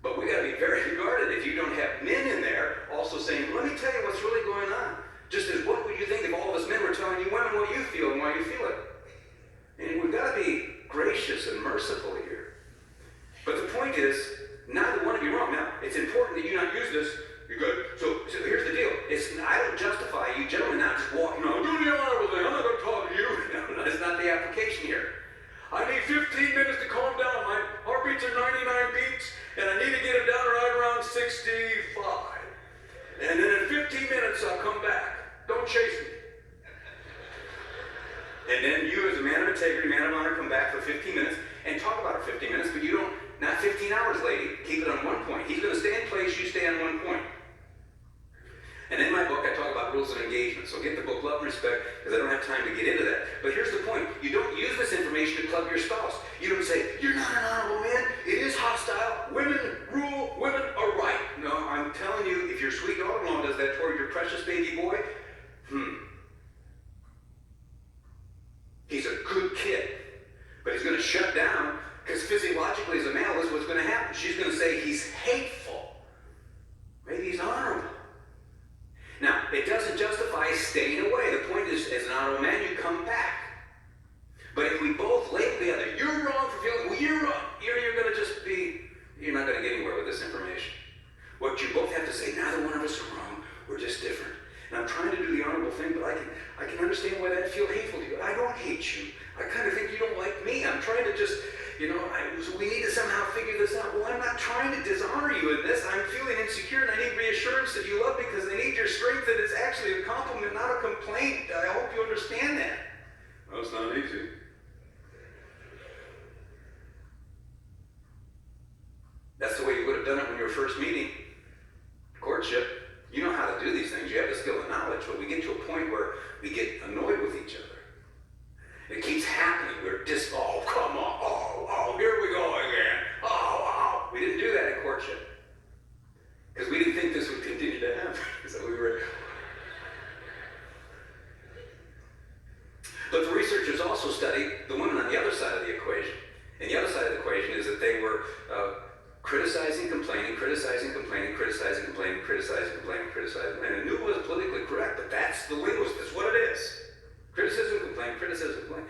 But we got to be very guarded if you don't have men in there also saying, let me tell you what's really going on. Just as what would you think if all of us men were telling you women what you feel and why you feel it? And we've got to be gracious and merciful here. But the point is, neither one of you wrong. Now, it's important that you not use this. You're good. So here's the deal. I don't justify you gentlemen not just walking on, do the honorable thing. I'm not going to talk to you. No, that's not the application here. I need 15 minutes to calm down. My heartbeats are 99 beats, and I need to get it down right around 65. And then in 15 minutes, I'll come back. Don't chase me. And then you, as a man of integrity, man of honor, come back for 15 minutes and talk about it 15 minutes, but you don't, not 15 hours, lady. Keep it on one point. He's going to stay in place, you stay on one point. And in my book, I talk about rules of engagement. So get the book Love and Respect, because I don't have time to get into that. But here's the point. You don't use this information to club your spouse. You don't say, you're not an honorable man. It is hostile. Women rule. Women are right. No. if your sweet daughter-in-law does that toward your precious baby boy, he's a good kid, but he's going to shut down because physiologically as a male, this is what's going to happen. She's going to say he's hateful. Maybe he's honorable. Now, it doesn't justify staying away. The point is, as an honorable man, you come back. But if we both label the other, you're wrong for feeling, well, you're wrong. You're going to just be, you're not going to get anywhere with this information. What you both have to say, neither one of us are wrong. We're just different. And I'm trying to do the honorable thing, but I can understand why that'd feel hateful to you. I don't hate you. I kind of think you don't like me. I'm trying to just, so we need to somehow figure this out. Well, I'm not trying to dishonor you in this. I'm feeling insecure and I need reassurance that you love me because I need your strength, that it's actually a compliment, not a complaint. I hope you understand that. Well, it's not easy. That's the way you would have done it when you were first meeting. Courtship. You know how to do these things. You have the skill and knowledge, but we get to a point where we get annoyed with each other. It keeps happening. We're oh, come on. Oh, here we go again. Oh. We didn't do that in courtship. Because we didn't think this would continue to happen. So we were... But the researchers also studied the women on the other side of the equation. And the other side of the equation is that they were criticizing, complaining, criticizing, complaining, criticizing, complaining, criticizing, complaining, criticizing. And I knew it wasn't politically correct, but that's the linguist. That's what it is. Criticism, complaint, criticism, complaint.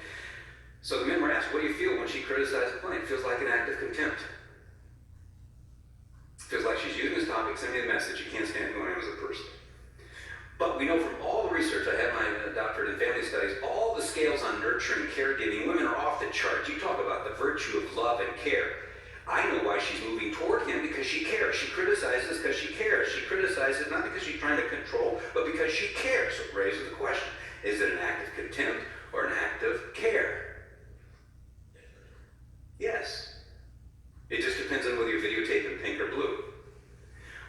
So the men were asked, what do you feel when she criticizes and complains? It feels like an act of contempt. It feels like she's using this topic, sending a message. You can't stand who I am as a person. But we know from all the research, I have my doctorate in family studies, all the scales on nurturing, caregiving, women are off the chart. You talk about the virtue of love and care. I know why she's moving toward him, because she cares. She criticizes because she cares. She criticizes not because she's trying to control, but because she cares. So it raises the question, is it an act of contempt or an act of care? Yes. It just depends on whether you videotape in pink or blue.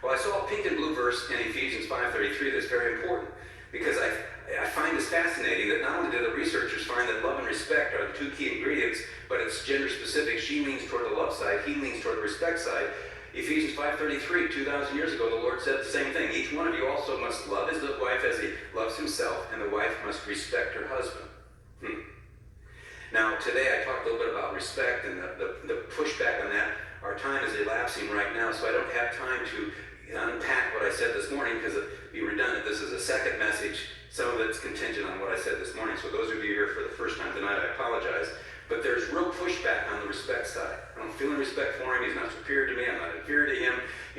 Well, I saw a pink and blue verse in Ephesians 5:33 that's very important, because I find this fascinating that not only do the researchers find that love and respect are the two key ingredients, but it's gender specific. She leans toward the love side, he leans toward the respect side. Ephesians 5:33, 2,000 years ago, the Lord said the same thing. Each one of you also must love his wife as he loves himself, and the wife must respect her husband. Now, today I talked a little bit about respect and the pushback on that. Our time is elapsing right now, so I don't have time to unpack what I said this morning, because it'd be redundant. This is a second message. Some of it's contingent on what I said this morning. So those of you here for the first time tonight, I apologize. But there's real pushback on the respect side. I don't feel any respect for him. He's not superior to me. I'm not inferior to him.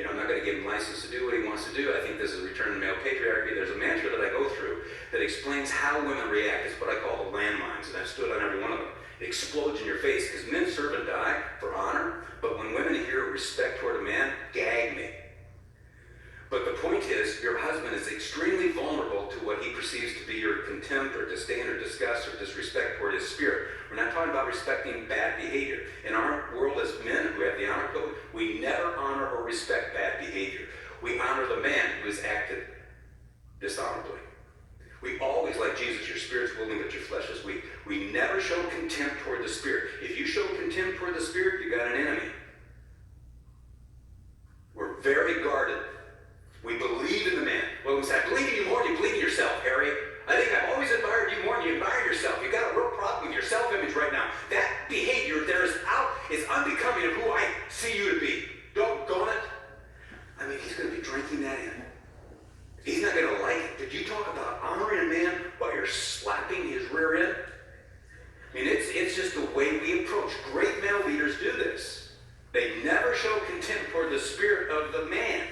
I'm not going to give him license to do what he wants to do. I think this is a return to male patriarchy. There's a mantra that I go through that explains how women react. It's what I call the landmines, and I've stood on every one of them. It explodes in your face, because men serve and die for honor. But when women hear respect toward a man, gag me. But the point is, your husband is extremely vulnerable to what he perceives to be your contempt or disdain or disgust or disrespect toward his spirit. We're not talking about respecting bad behavior. In our world as men who have the honor code, we never honor or respect bad behavior. We honor the man who has acted dishonorably. We always, like Jesus, your spirit's willing but your flesh is weak. We never show contempt toward the spirit. If you show contempt toward the spirit, you got an enemy. We're very guarded. We believe in the man. Well, we say, I believe in you more than you believe in yourself, Harry. I think I've always admired you more than you admire yourself. You've got a real problem with your self-image right now. That behavior there is unbecoming of who I see you to be. Doggone it. I mean, he's going to be drinking that in. He's not going to like it. Did you talk about honoring a man while you're slapping his rear end? I mean, it's just the way we approach. Great male leaders do this. They never show contempt toward the spirit of the man,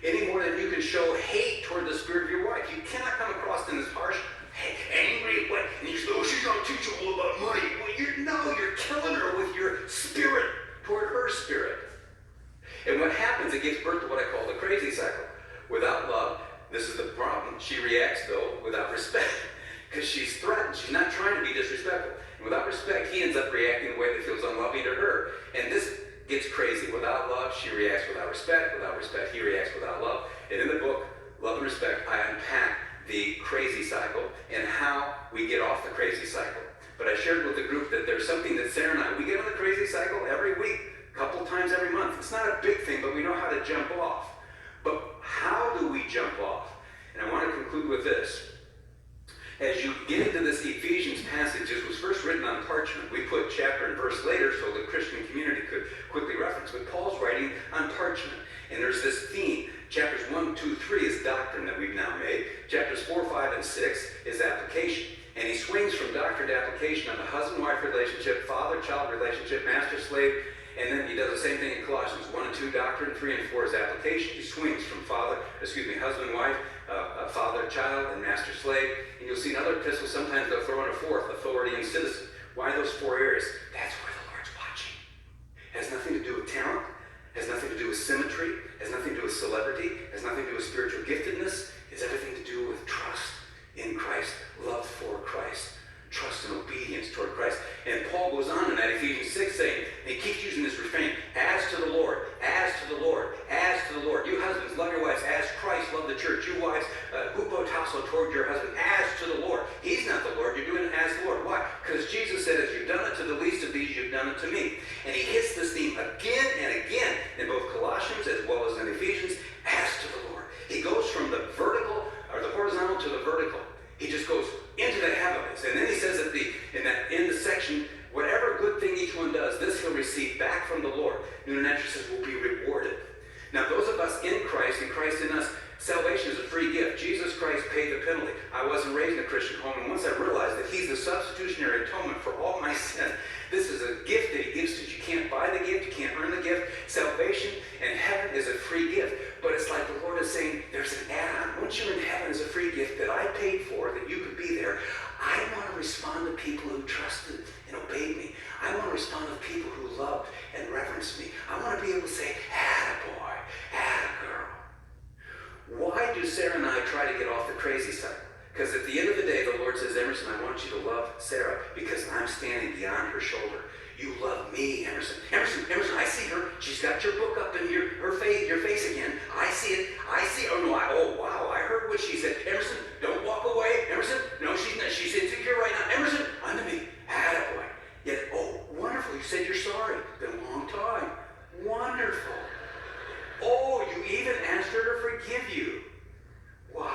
any more than you can show hate toward the spirit of your wife. You cannot come across in this harsh, angry way. And you say, oh, she's not teachable about money. Well, you're killing her with your spirit toward her spirit. And what happens, it gives birth to what I call the crazy cycle. Without love, this is the problem. She reacts, though, without respect, because she's threatened. She's not trying to be disrespectful. And without respect, he ends up reacting in a way that feels unloving to her. And this gets crazy. Without love, she reacts without respect. Without respect, he reacts without love. And in the book, Love and Respect, I unpack the crazy cycle and how we get off the crazy cycle. But I shared with the group that there's something that Sarah and we get on the crazy cycle every week, a couple times every month. It's not a big thing, but we know how to jump off. But how do with this. As you get into this Ephesians passage, this was first written on parchment. We put chapter and verse later so the Christian community could quickly reference. But Paul's writing on parchment. And there's this theme. Chapters 1, 2, 3 is doctrine that we've now made. Chapters 4, 5, and 6 is application. And he swings from doctrine to application on the husband-wife relationship, father-child relationship, master-slave. And then he does the same thing in Colossians 1 and 2, doctrine, 3 and 4 is application. He swings from husband-wife, father-child, and master-slave. And you'll see in other epistles, sometimes they'll throw in a fourth, authority and citizen. Why those 4 areas? That's where the Lord's watching. It has nothing to do with talent, has nothing to do with symmetry, has nothing to do with celebrity, has nothing to do with spiritual giftedness. It's everything to do with trust in Christ, love for Christ, trust and obedience toward Christ. And Paul goes on in that Ephesians 6 saying, and he keeps using this refrain, as to the Lord, as to the Lord, as to the Lord. You husbands, love your wives as Christ loved the church. You wives, hupotasso toward your husband, as to the Lord. He's not the Lord, you're doing it as the Lord. Why? Because Jesus said, as you've done it to the least of these, you've done it to me. And he hits this theme again and again in both Colossians as well as in Ephesians, as to the Lord. He goes from the vertical, or the horizontal to the vertical. He just goes into the heavens. And then he says in the section, whatever good thing each one does, this he'll receive back from the Lord. New Natural says will be rewarded. Now those of us in Christ and Christ in us, salvation is a free gift. Jesus Christ paid the penalty. I wasn't raised in a Christian home, and once I realized that he's the substitutionary atonement for all my sin, this is a gift that he gives to you. You can't buy the gift, you can't earn the gift. Salvation and heaven is a free gift. But it's like the Lord is saying, there's an add-on. Once you're in heaven as a free gift that I paid for, that you could be there, I want to respond to people who trusted and obeyed me. I want to respond to people who loved and reverenced me. I want to be able to say, attaboy, attagirl. Why do Sarah and I try to get off the crazy side? Because at the end of the day, the Lord says, Emerson, I want you to love Sarah because I'm standing beyond her shoulder. You love me, Emerson. Emerson, I see her. She's got your book up in your face again. I see it. Oh, wow, I heard what she said. Emerson, don't walk away. Emerson, no, she's not. She's insecure right now. Emerson, unto me. Attaboy. Yet, oh, wonderful. You said you're sorry. Been a long time. Wonderful. Oh, you even asked her to forgive you. Wow.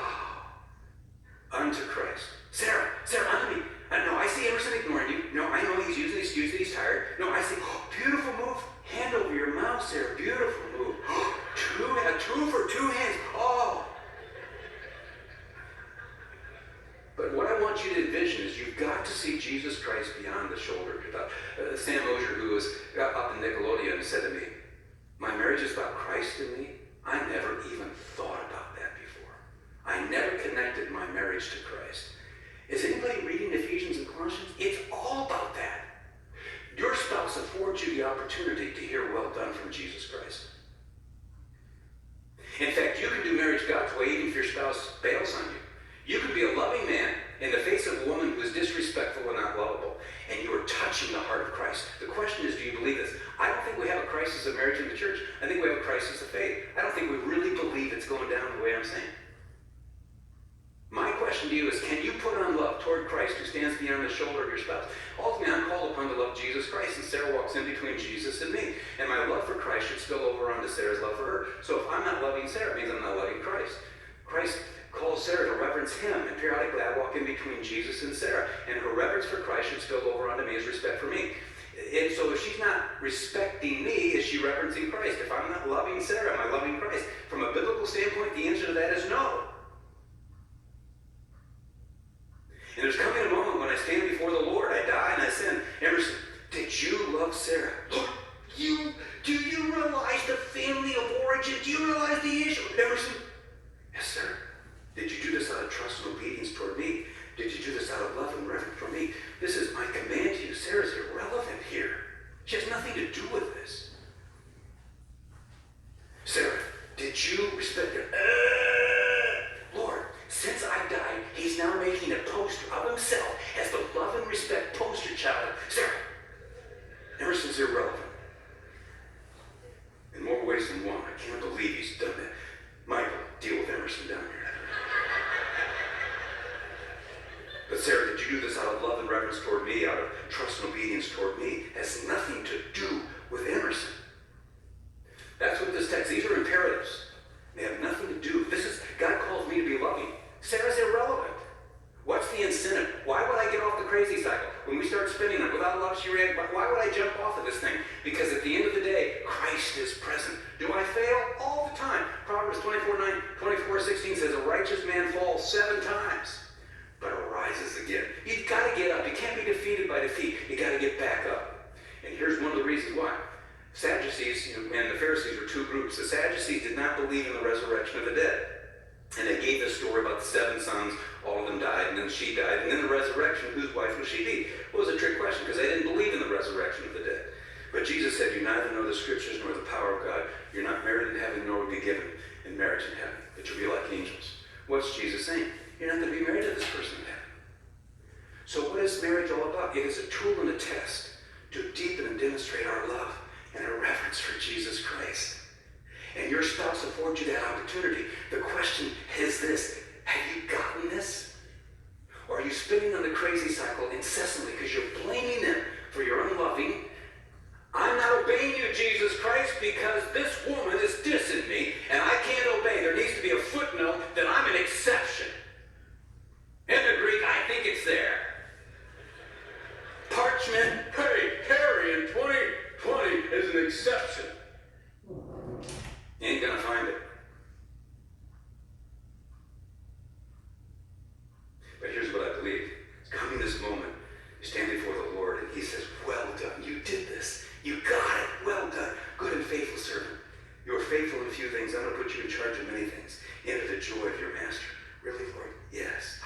Unto Christ. Sarah, unto me. No, I see Emerson ignoring you. No, I know he's using the excuse that he's tired. No, I see, beautiful move. Hand over your mouth, Sarah. Beautiful move. Two for 2 hands. Oh. But what I want you to envision is you've got to see Jesus Christ beyond the shoulder. Sam Mosier, who was up in Nickelodeon, said to me, my marriage is about Christ and me. I never even thought about that before. I never connected my marriage to Christ. Is anybody reading Ephesians and Colossians? It's all about that. Your spouse affords you the opportunity to hear well done from Jesus Christ. In fact, you can do marriage God's way even if your spouse bails on you. You can be a loving man in the face of a woman who is disrespectful and not lovable, and you are touching the heart of Christ. The question is, do you believe this? I don't think we have a crisis of marriage in the church. I think we have a crisis of faith. I don't think we really believe it's going down the way I'm saying. My question to you is, can you put on love toward Christ who stands beyond the shoulder of your spouse? Ultimately, I'm called upon to love Jesus Christ, and Sarah walks in between Jesus and me. And my love for Christ should spill over onto Sarah's love for her. So if I'm not loving Sarah, it means I'm not loving Christ. Christ calls Sarah to reverence him, and periodically I walk in between Jesus and Sarah. And her reverence for Christ should spill over onto me as respect for me. And so if she's not respecting me, is she reverencing Christ? If I'm not loving Sarah, am I loving Christ? From a biblical standpoint, the answer to that is no. And there's coming a moment when I stand before the Lord, I die and I sin. Emerson, did you love Sarah? Lord, do you realize the family of origin? Do you realize the issue? Emerson, yes, sir. Did you do this out of trust and obedience toward me? Did you do this out of love and reverence for me? This is my command to you. Sarah's irrelevant here. She has nothing to do with this. Sarah, did you respect her? Lord, since I died, he's now making a poster of himself as the love and respect poster child. Sarah, Emerson's irrelevant. In more ways than one. I can't believe he's done that. Michael, deal with Emerson down here. But Sarah, did you do this out of love and reverence toward me, out of trust and obedience toward me? It has nothing to do with Emerson. That's what this text, these are imperatives. They have nothing to do. This is, God calls me to be loving. Sarah's irrelevant. you ran? Why would I jump off of this thing? Because at the end of the day, Christ is present. Do I fail? All the time. Proverbs 24:16 says, a righteous man falls 7 times, but arises again. You've got to get up. You can't be defeated by defeat. You got to get back up. And here's one of the reasons why. Sadducees and the Pharisees were 2 groups. The Sadducees did not believe in the resurrection of the dead. And they gave this story about the 7 sons. All of them died, and then she died. And then the resurrection, whose wife will she be? Well, it was a trick question because they didn't believe in the resurrection of the dead. But Jesus said, you neither know the scriptures nor the power of God. You're not married in heaven, nor will be given in marriage in heaven. But you'll be like angels. What's Jesus saying? You're not going to be married to this person in heaven. So what is marriage all about? It is a tool and a test to deepen and demonstrate our love and our reverence for Jesus Christ. And your spouse affords you that opportunity. The question is this: have you gotten this? Or are you spinning on the crazy cycle incessantly because you're blaming them for your unloving? I'm not obeying you, Jesus Christ, because this woman is dissing me and I can't obey. There needs to be a footnote that I'm an exception. In the Greek, I think it's there. Parchment, hey, Harry in 2020 is an exception. You ain't gonna find it. But here's what I believe. It's coming this moment. You stand before the Lord and he says, well done. You did this. You got it. Well done. Good and faithful servant. You were faithful in a few things. I'm going to put you in charge of many things. Enter the joy of your master. Really, Lord? Yes.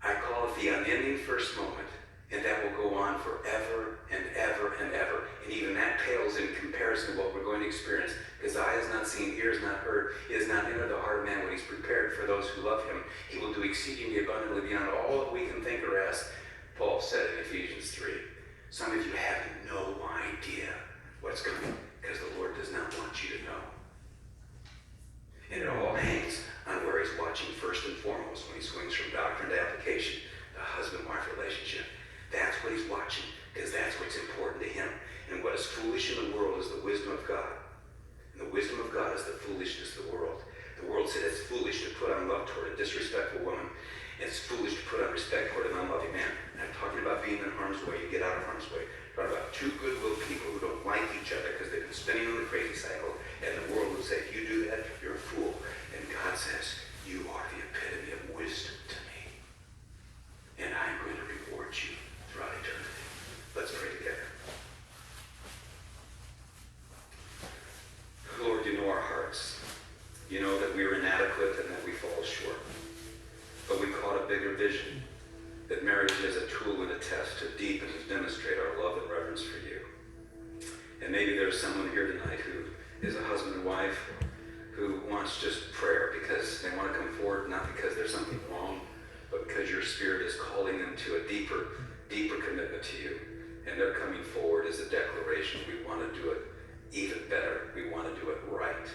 I call it the unending first moment, and that will go on forever and ever and ever. And even that pales in comparison to what we're going to experience, because eye has not seen, ear has not heard, it has not entered the heart of man what he's prepared for those who love him. He will do exceedingly abundantly beyond all that we can think or ask, Paul said in Ephesians 3. Some of you have no idea what's coming, because the Lord does not want you to know. And it all hangs on where he's watching first and foremost when he swings from doctrine to application, the husband-wife relationship. That's what he's watching, because that's what's important to him. And what is foolish in the world is the wisdom of God. And the wisdom of God is the foolishness of the world. The world said it's foolish to put on love toward a disrespectful woman. It's foolish to put on respect toward an unloving man. I'm talking about being in harm's way. You get out of harm's way. I'm talking about 2 goodwill people who don't like each other because they've been spinning on the crazy cycle. And the world would say, if you do that, you're a fool. And God says, you are the epitome of wisdom to me. And I'm going to reward you throughout eternity. Let's pray together. Lord, you know our hearts. You know that we are inadequate and that we fall short. But we caught a bigger vision, that marriage is a tool and a test to deepen and demonstrate our love and reverence for you. And maybe there's someone here tonight who is a husband and wife who wants just prayer because they want to come forward, not because there's something wrong, but because your Spirit is calling them to a deeper commitment to you. And they're coming forward as a declaration. We want to do it even better. We want to do it right.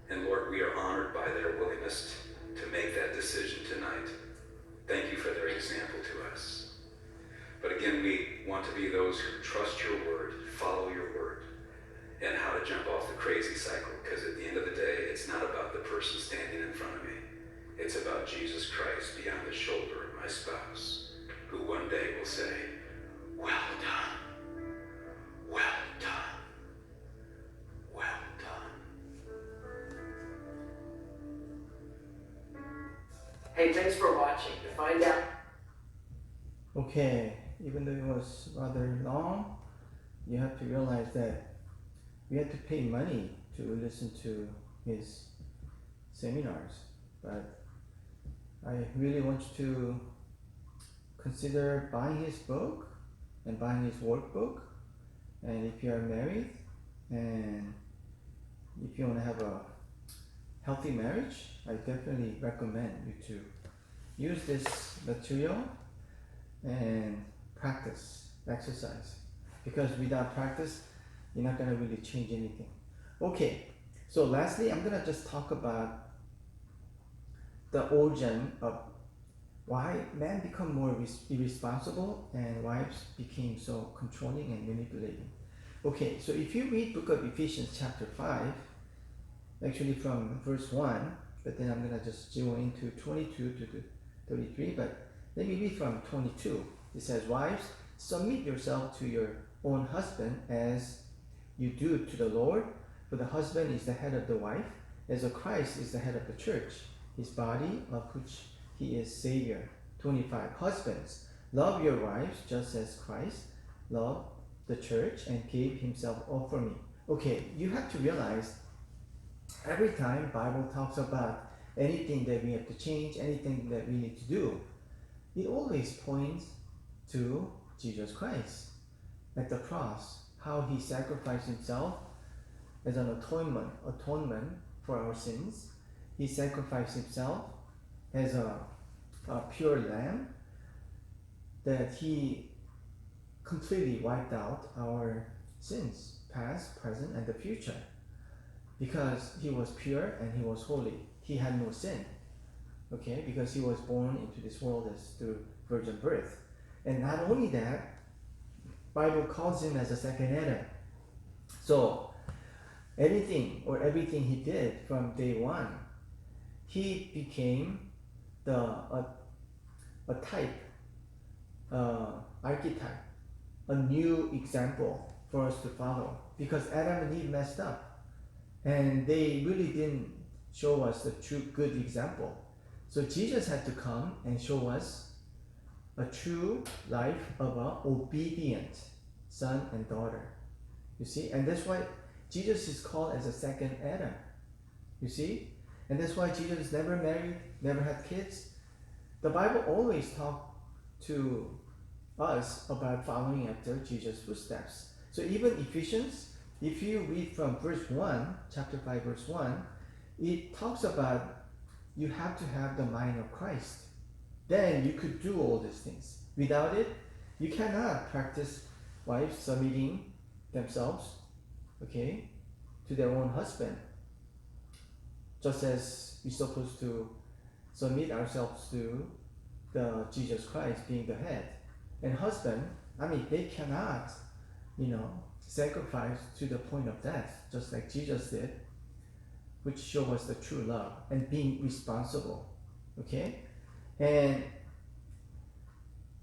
And Lord, we are honored by their willingness to make that decision tonight. Thank you for their example to us. But again, we want to be those who trust your word, follow your word, and how to jump off the crazy cycle, because at the end of the day, it's not about the person standing in front of me. It's about Jesus Christ beyond the shoulder of my spouse, who one day will say, well done, well done, well done. Hey, thanks for watching. To find out. Okay, even though it was rather long, you have to realize that we had to pay money to listen to his seminars. But I really want you to consider buying his book and buying his workbook. And if you are married and if you want to have a healthy marriage, I definitely recommend you to use this material and practice, exercise. Because without practice, you're not going to really change anything. Okay, so lastly, I'm going to just talk about the origin of why men become more irresponsible and wives became so controlling and manipulating. Okay, so if you read book of Ephesians chapter 5, actually from verse 1, but then I'm going to just go into 22 to 33, but let me read from 22. It says, wives, submit yourself to your own husband as you do to the Lord, for the husband is the head of the wife, as Christ is the head of the church, his body, of which he is Savior. 25. Husbands, love your wives just as Christ loved the church and gave himself up for me. Okay, you have to realize every time Bible talks about anything that we have to change, anything that we need to do, it always points to Jesus Christ at the cross, how he sacrificed himself as an atonement for our sins. He sacrificed himself as a pure lamb, that he completely wiped out our sins, past, present, and the future, because he was pure and he was holy. He had no sin, okay, because he was born into this world as through virgin birth. And not only that, Bible calls him as a second Adam. So everything he did from day one, he became a type, archetype, a new example for us to follow, because Adam and Eve messed up and they really didn't show us the true good example. So Jesus had to come and show us a true life of an obedient son and daughter. You see? And that's why Jesus is called as a second Adam. You see? And that's why Jesus never married, never had kids. The Bible always talks to us about following after Jesus' footsteps. So even Ephesians, if you read from verse 1, chapter 5, verse 1, it talks about you have to have the mind of Christ. Then you could do all these things. Without it, you cannot practice wives submitting themselves, okay, to their own husband. Just as we're supposed to submit ourselves to the Jesus Christ being the head. And husband, they cannot, sacrifice to the point of death, just like Jesus did, which shows us the true love and being responsible, okay? And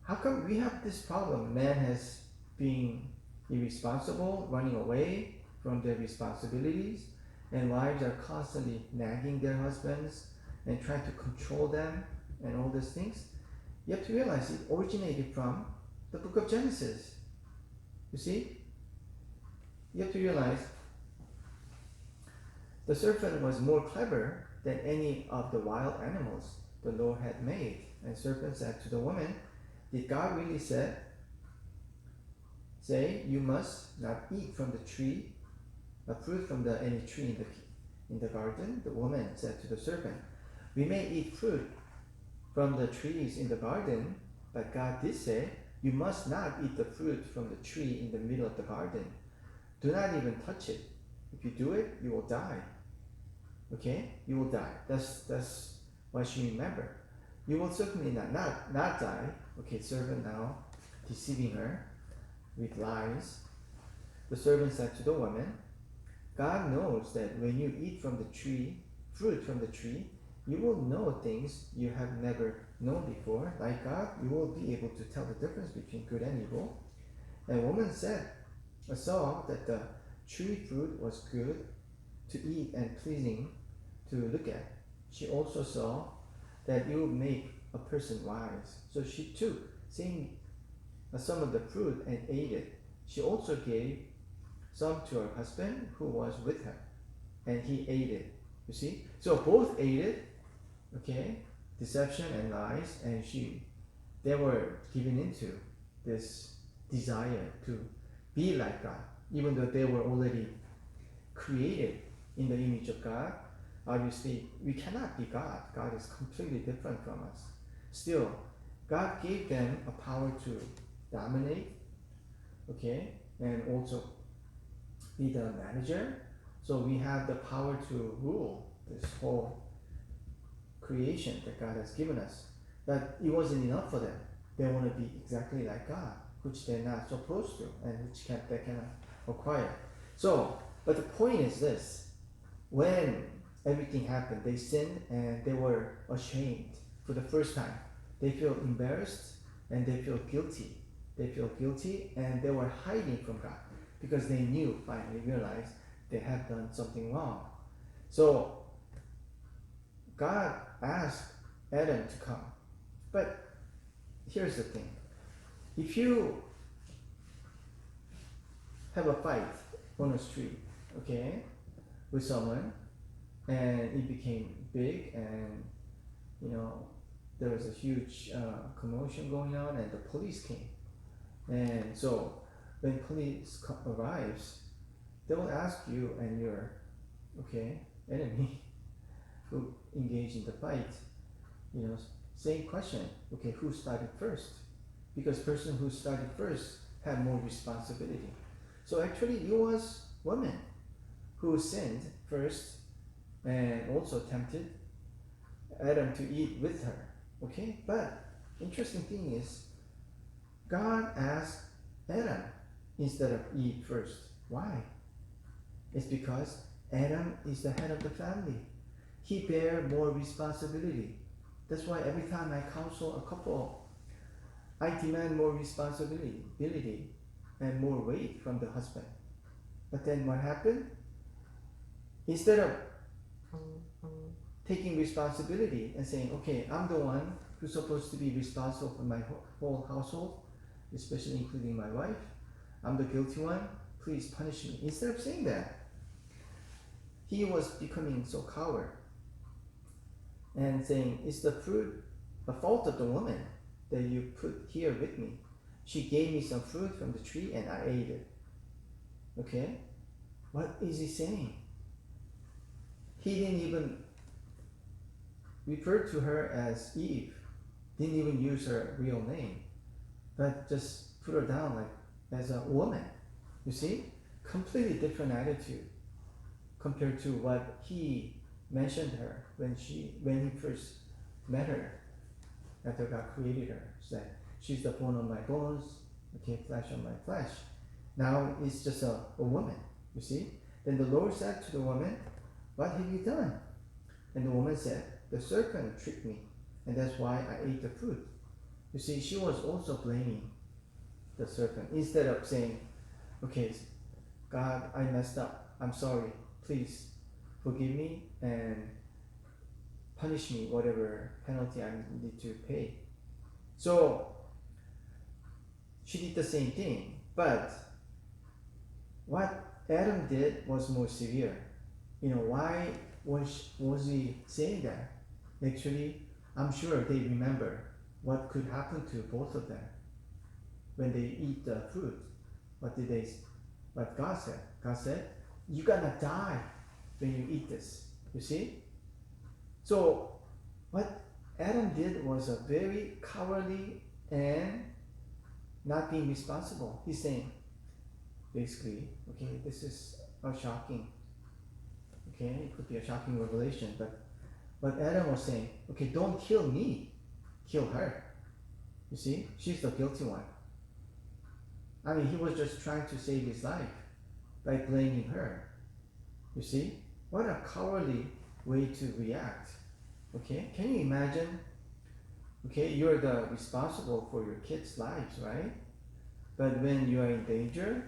how come we have this problem? Man has been irresponsible, running away from their responsibilities, and wives are constantly nagging their husbands and trying to control them and all these things. You have to realize it originated from the book of Genesis. You see? You have to realize the serpent was more clever than any of the wild animals the Lord had made. And serpent said to the woman, did God really say, you must not eat from the tree, a fruit from any tree in the garden? The woman said to the serpent, we may eat fruit from the trees in the garden, but God did say, you must not eat the fruit from the tree in the middle of the garden. Do not even touch it. If you do it, you will die. Okay? You will die. That's what you remember. You will certainly not die. Okay, servant now deceiving her with lies. The servant said to the woman, God knows that when you eat from the tree, fruit from the tree, you will know things you have never known before. Like God, you will be able to tell the difference between good and evil. And woman saw that the tree fruit was good to eat and pleasing to look at. She also saw that it would make a person wise. So she took some of the fruit and ate it. She also gave some to her husband who was with her, and he ate it. You see? So both ate it, okay? Deception and lies, and they were given into this desire to be like God, even though they were already created in the image of God. Obviously, we cannot be God. God is completely different from us. Still, God gave them a power to dominate, okay, and also be the manager. So we have the power to rule this whole creation that God has given us. But it wasn't enough for them. They want to be exactly like God, which they're not supposed to, and which they cannot acquire. So, but the point is this: when everything happened, they sinned and they were ashamed for the first time. they feel embarrassed and they feel guilty. They feel guilty and they were hiding from God because they finally realized they have done something wrong. So God asked Adam to come. But here's the thing. If you have a fight on the street, okay, with someone, and it became big, and there was a huge commotion going on, and the police came, and so when police arrives, they will ask you and your enemy who engaged in the fight, same question. Okay, who started first? Because person who started first had more responsibility. So actually, it was woman who sinned first and also tempted Adam to eat with her. Okay, but interesting thing is, God asked Adam instead of Eve first. Why? It's because Adam is the head of the family. He bear more responsibility. That's why every time I counsel a couple, I demand more responsibility and more weight from the husband. But then what happened? Instead of taking responsibility and saying, okay, I'm the one who's supposed to be responsible for my whole household, especially including my wife, I'm the guilty one, please punish me. Instead of saying that, he was becoming so coward and saying, it's the fault of the woman that you put here with me. She gave me some fruit from the tree and I ate it. Okay? What is he saying? He didn't even refer to her as Eve, didn't even use her real name, but just put her down like as a woman. You see? Completely different attitude compared to what he mentioned her when he first met her after God created her. He said, she's the bone of my bones, flesh of my flesh. Now it's just a woman, you see? Then the Lord said to the woman, what have you done? And the woman said, the serpent tricked me, and that's why I ate the fruit. You see, she was also blaming the serpent instead of saying, okay, God, I messed up. I'm sorry. Please forgive me and punish me whatever penalty I need to pay. So she did the same thing, but what Adam did was more severe. Why was he saying that? Actually, I'm sure they remember what could happen to both of them when they eat the fruit. What God said? God said, you're gonna die when you eat this. You see? So what Adam did was a very cowardly and not being responsible. He's saying, basically, this is a shocking, it could be a shocking revelation, but what Adam was saying, don't kill me, kill her. You see? She's the guilty one. I mean, he was just trying to save his life by blaming her. You see? What a cowardly way to react. Can you imagine? You're the responsible for your kids' lives, right? But when you are in danger,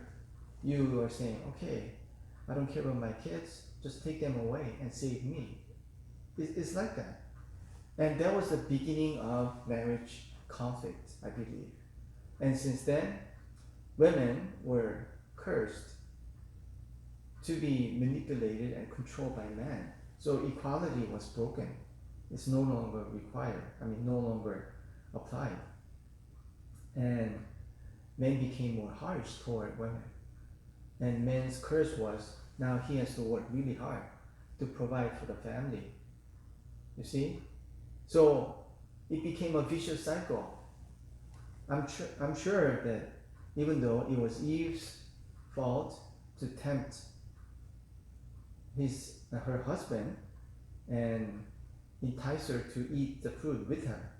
you are saying, I don't care about my kids, just take them away and save me. It's like that. And that was the beginning of marriage conflict, I believe. And since then, women were cursed to be manipulated and controlled by men. So equality was broken. It's no longer required. No longer applied. And men became more harsh toward women. And men's curse was, now he has to work really hard to provide for the family. You see? So it became a vicious cycle. I'm sure that even though it was Eve's fault to tempt her husband and entice her to eat the fruit with her,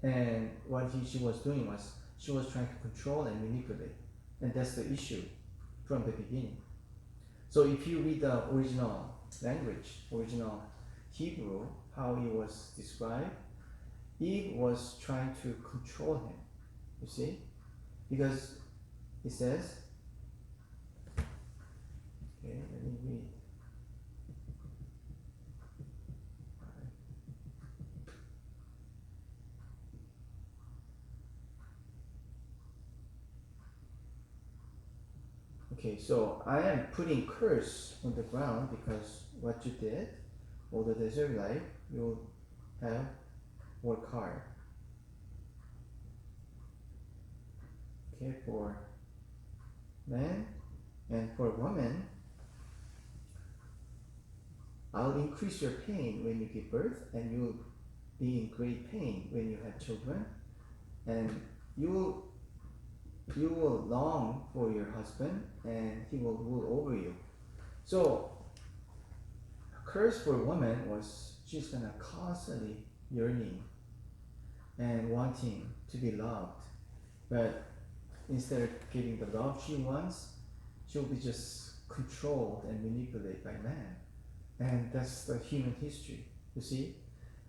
and what she was doing was she was trying to control and manipulate, and that's the issue from the beginning. So if you read the original language, original Hebrew, how it was described, Eve was trying to control him. You see? Because it says, okay, let me read. Okay, so I am putting curse on the ground because what you did, all the desert life, you'll have work hard. Okay, for man and for woman, I'll increase your pain when you give birth, and you'll be in great pain when you have children, and you will long for your husband, and he will rule over you. So, curse for woman was she's gonna constantly yearning and wanting to be loved, but instead of getting the love she wants, she'll be just controlled and manipulated by man. And that's the human history. You see,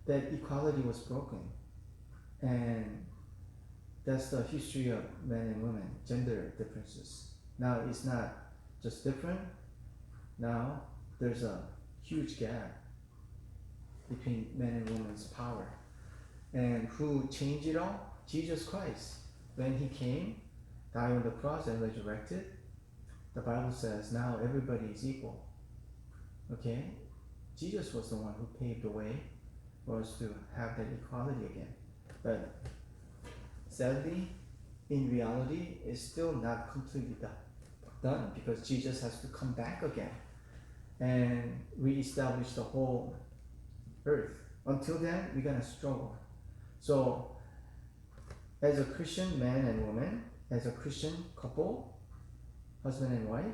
that equality was broken, and that's the history of men and women, gender differences. Now it's not just different. Now there's a huge gap between men and women's power. And who changed it all? Jesus Christ. When he came, died on the cross and resurrected, the Bible says now everybody is equal. Okay? Jesus was the one who paved the way for us to have that equality again. But sadly, in reality, it's still not completely done because Jesus has to come back again and reestablish the whole earth. Until then, we're gonna struggle. So, as a Christian man and woman, as a Christian couple, husband and wife,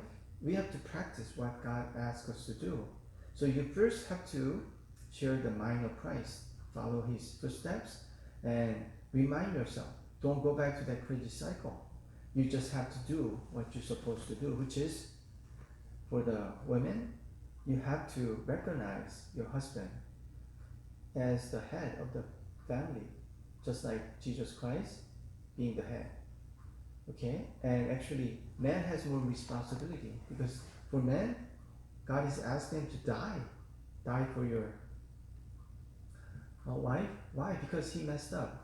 we have to practice what God asks us to do. So you first have to share the mind of Christ, follow his footsteps, and remind yourself, don't go back to that crazy cycle. You just have to do what you're supposed to do, which is, for the women, you have to recognize your husband as the head of the family, just like Jesus Christ being the head. Okay? And actually, man has more responsibility because for men, God is asking him to die. Die for your wife. Why? Because he messed up.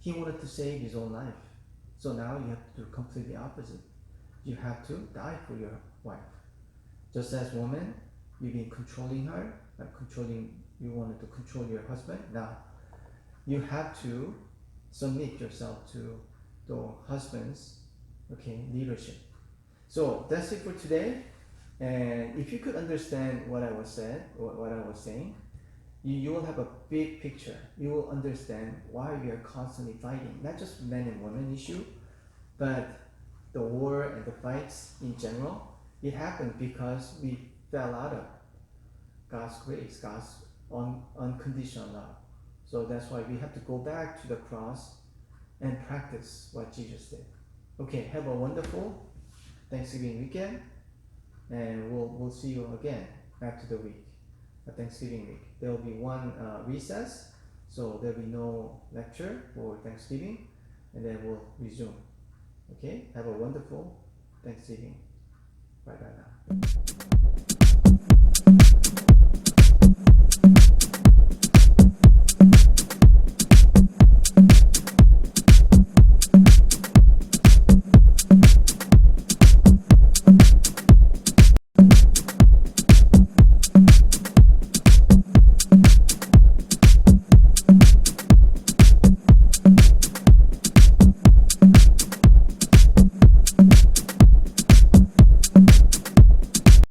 He wanted to save his own life. So now you have to do completely opposite. You have to die for your wife. Just as woman, you've been controlling her, you wanted to control your husband. Now, you have to submit yourself to the husband's leadership. So that's it for today. And if you could understand what I was saying, you will have a big picture. You will understand why we are constantly fighting, not just men and women issue, but the war and the fights in general. It happened because we fell out of God's grace, God's unconditional love. So that's why we have to go back to the cross and practice what Jesus did. Okay, have a wonderful Thanksgiving weekend, and we'll see you again after the week, Thanksgiving week. There will be one recess, so there will be no lecture for Thanksgiving, and then we'll resume. Okay, have a wonderful Thanksgiving.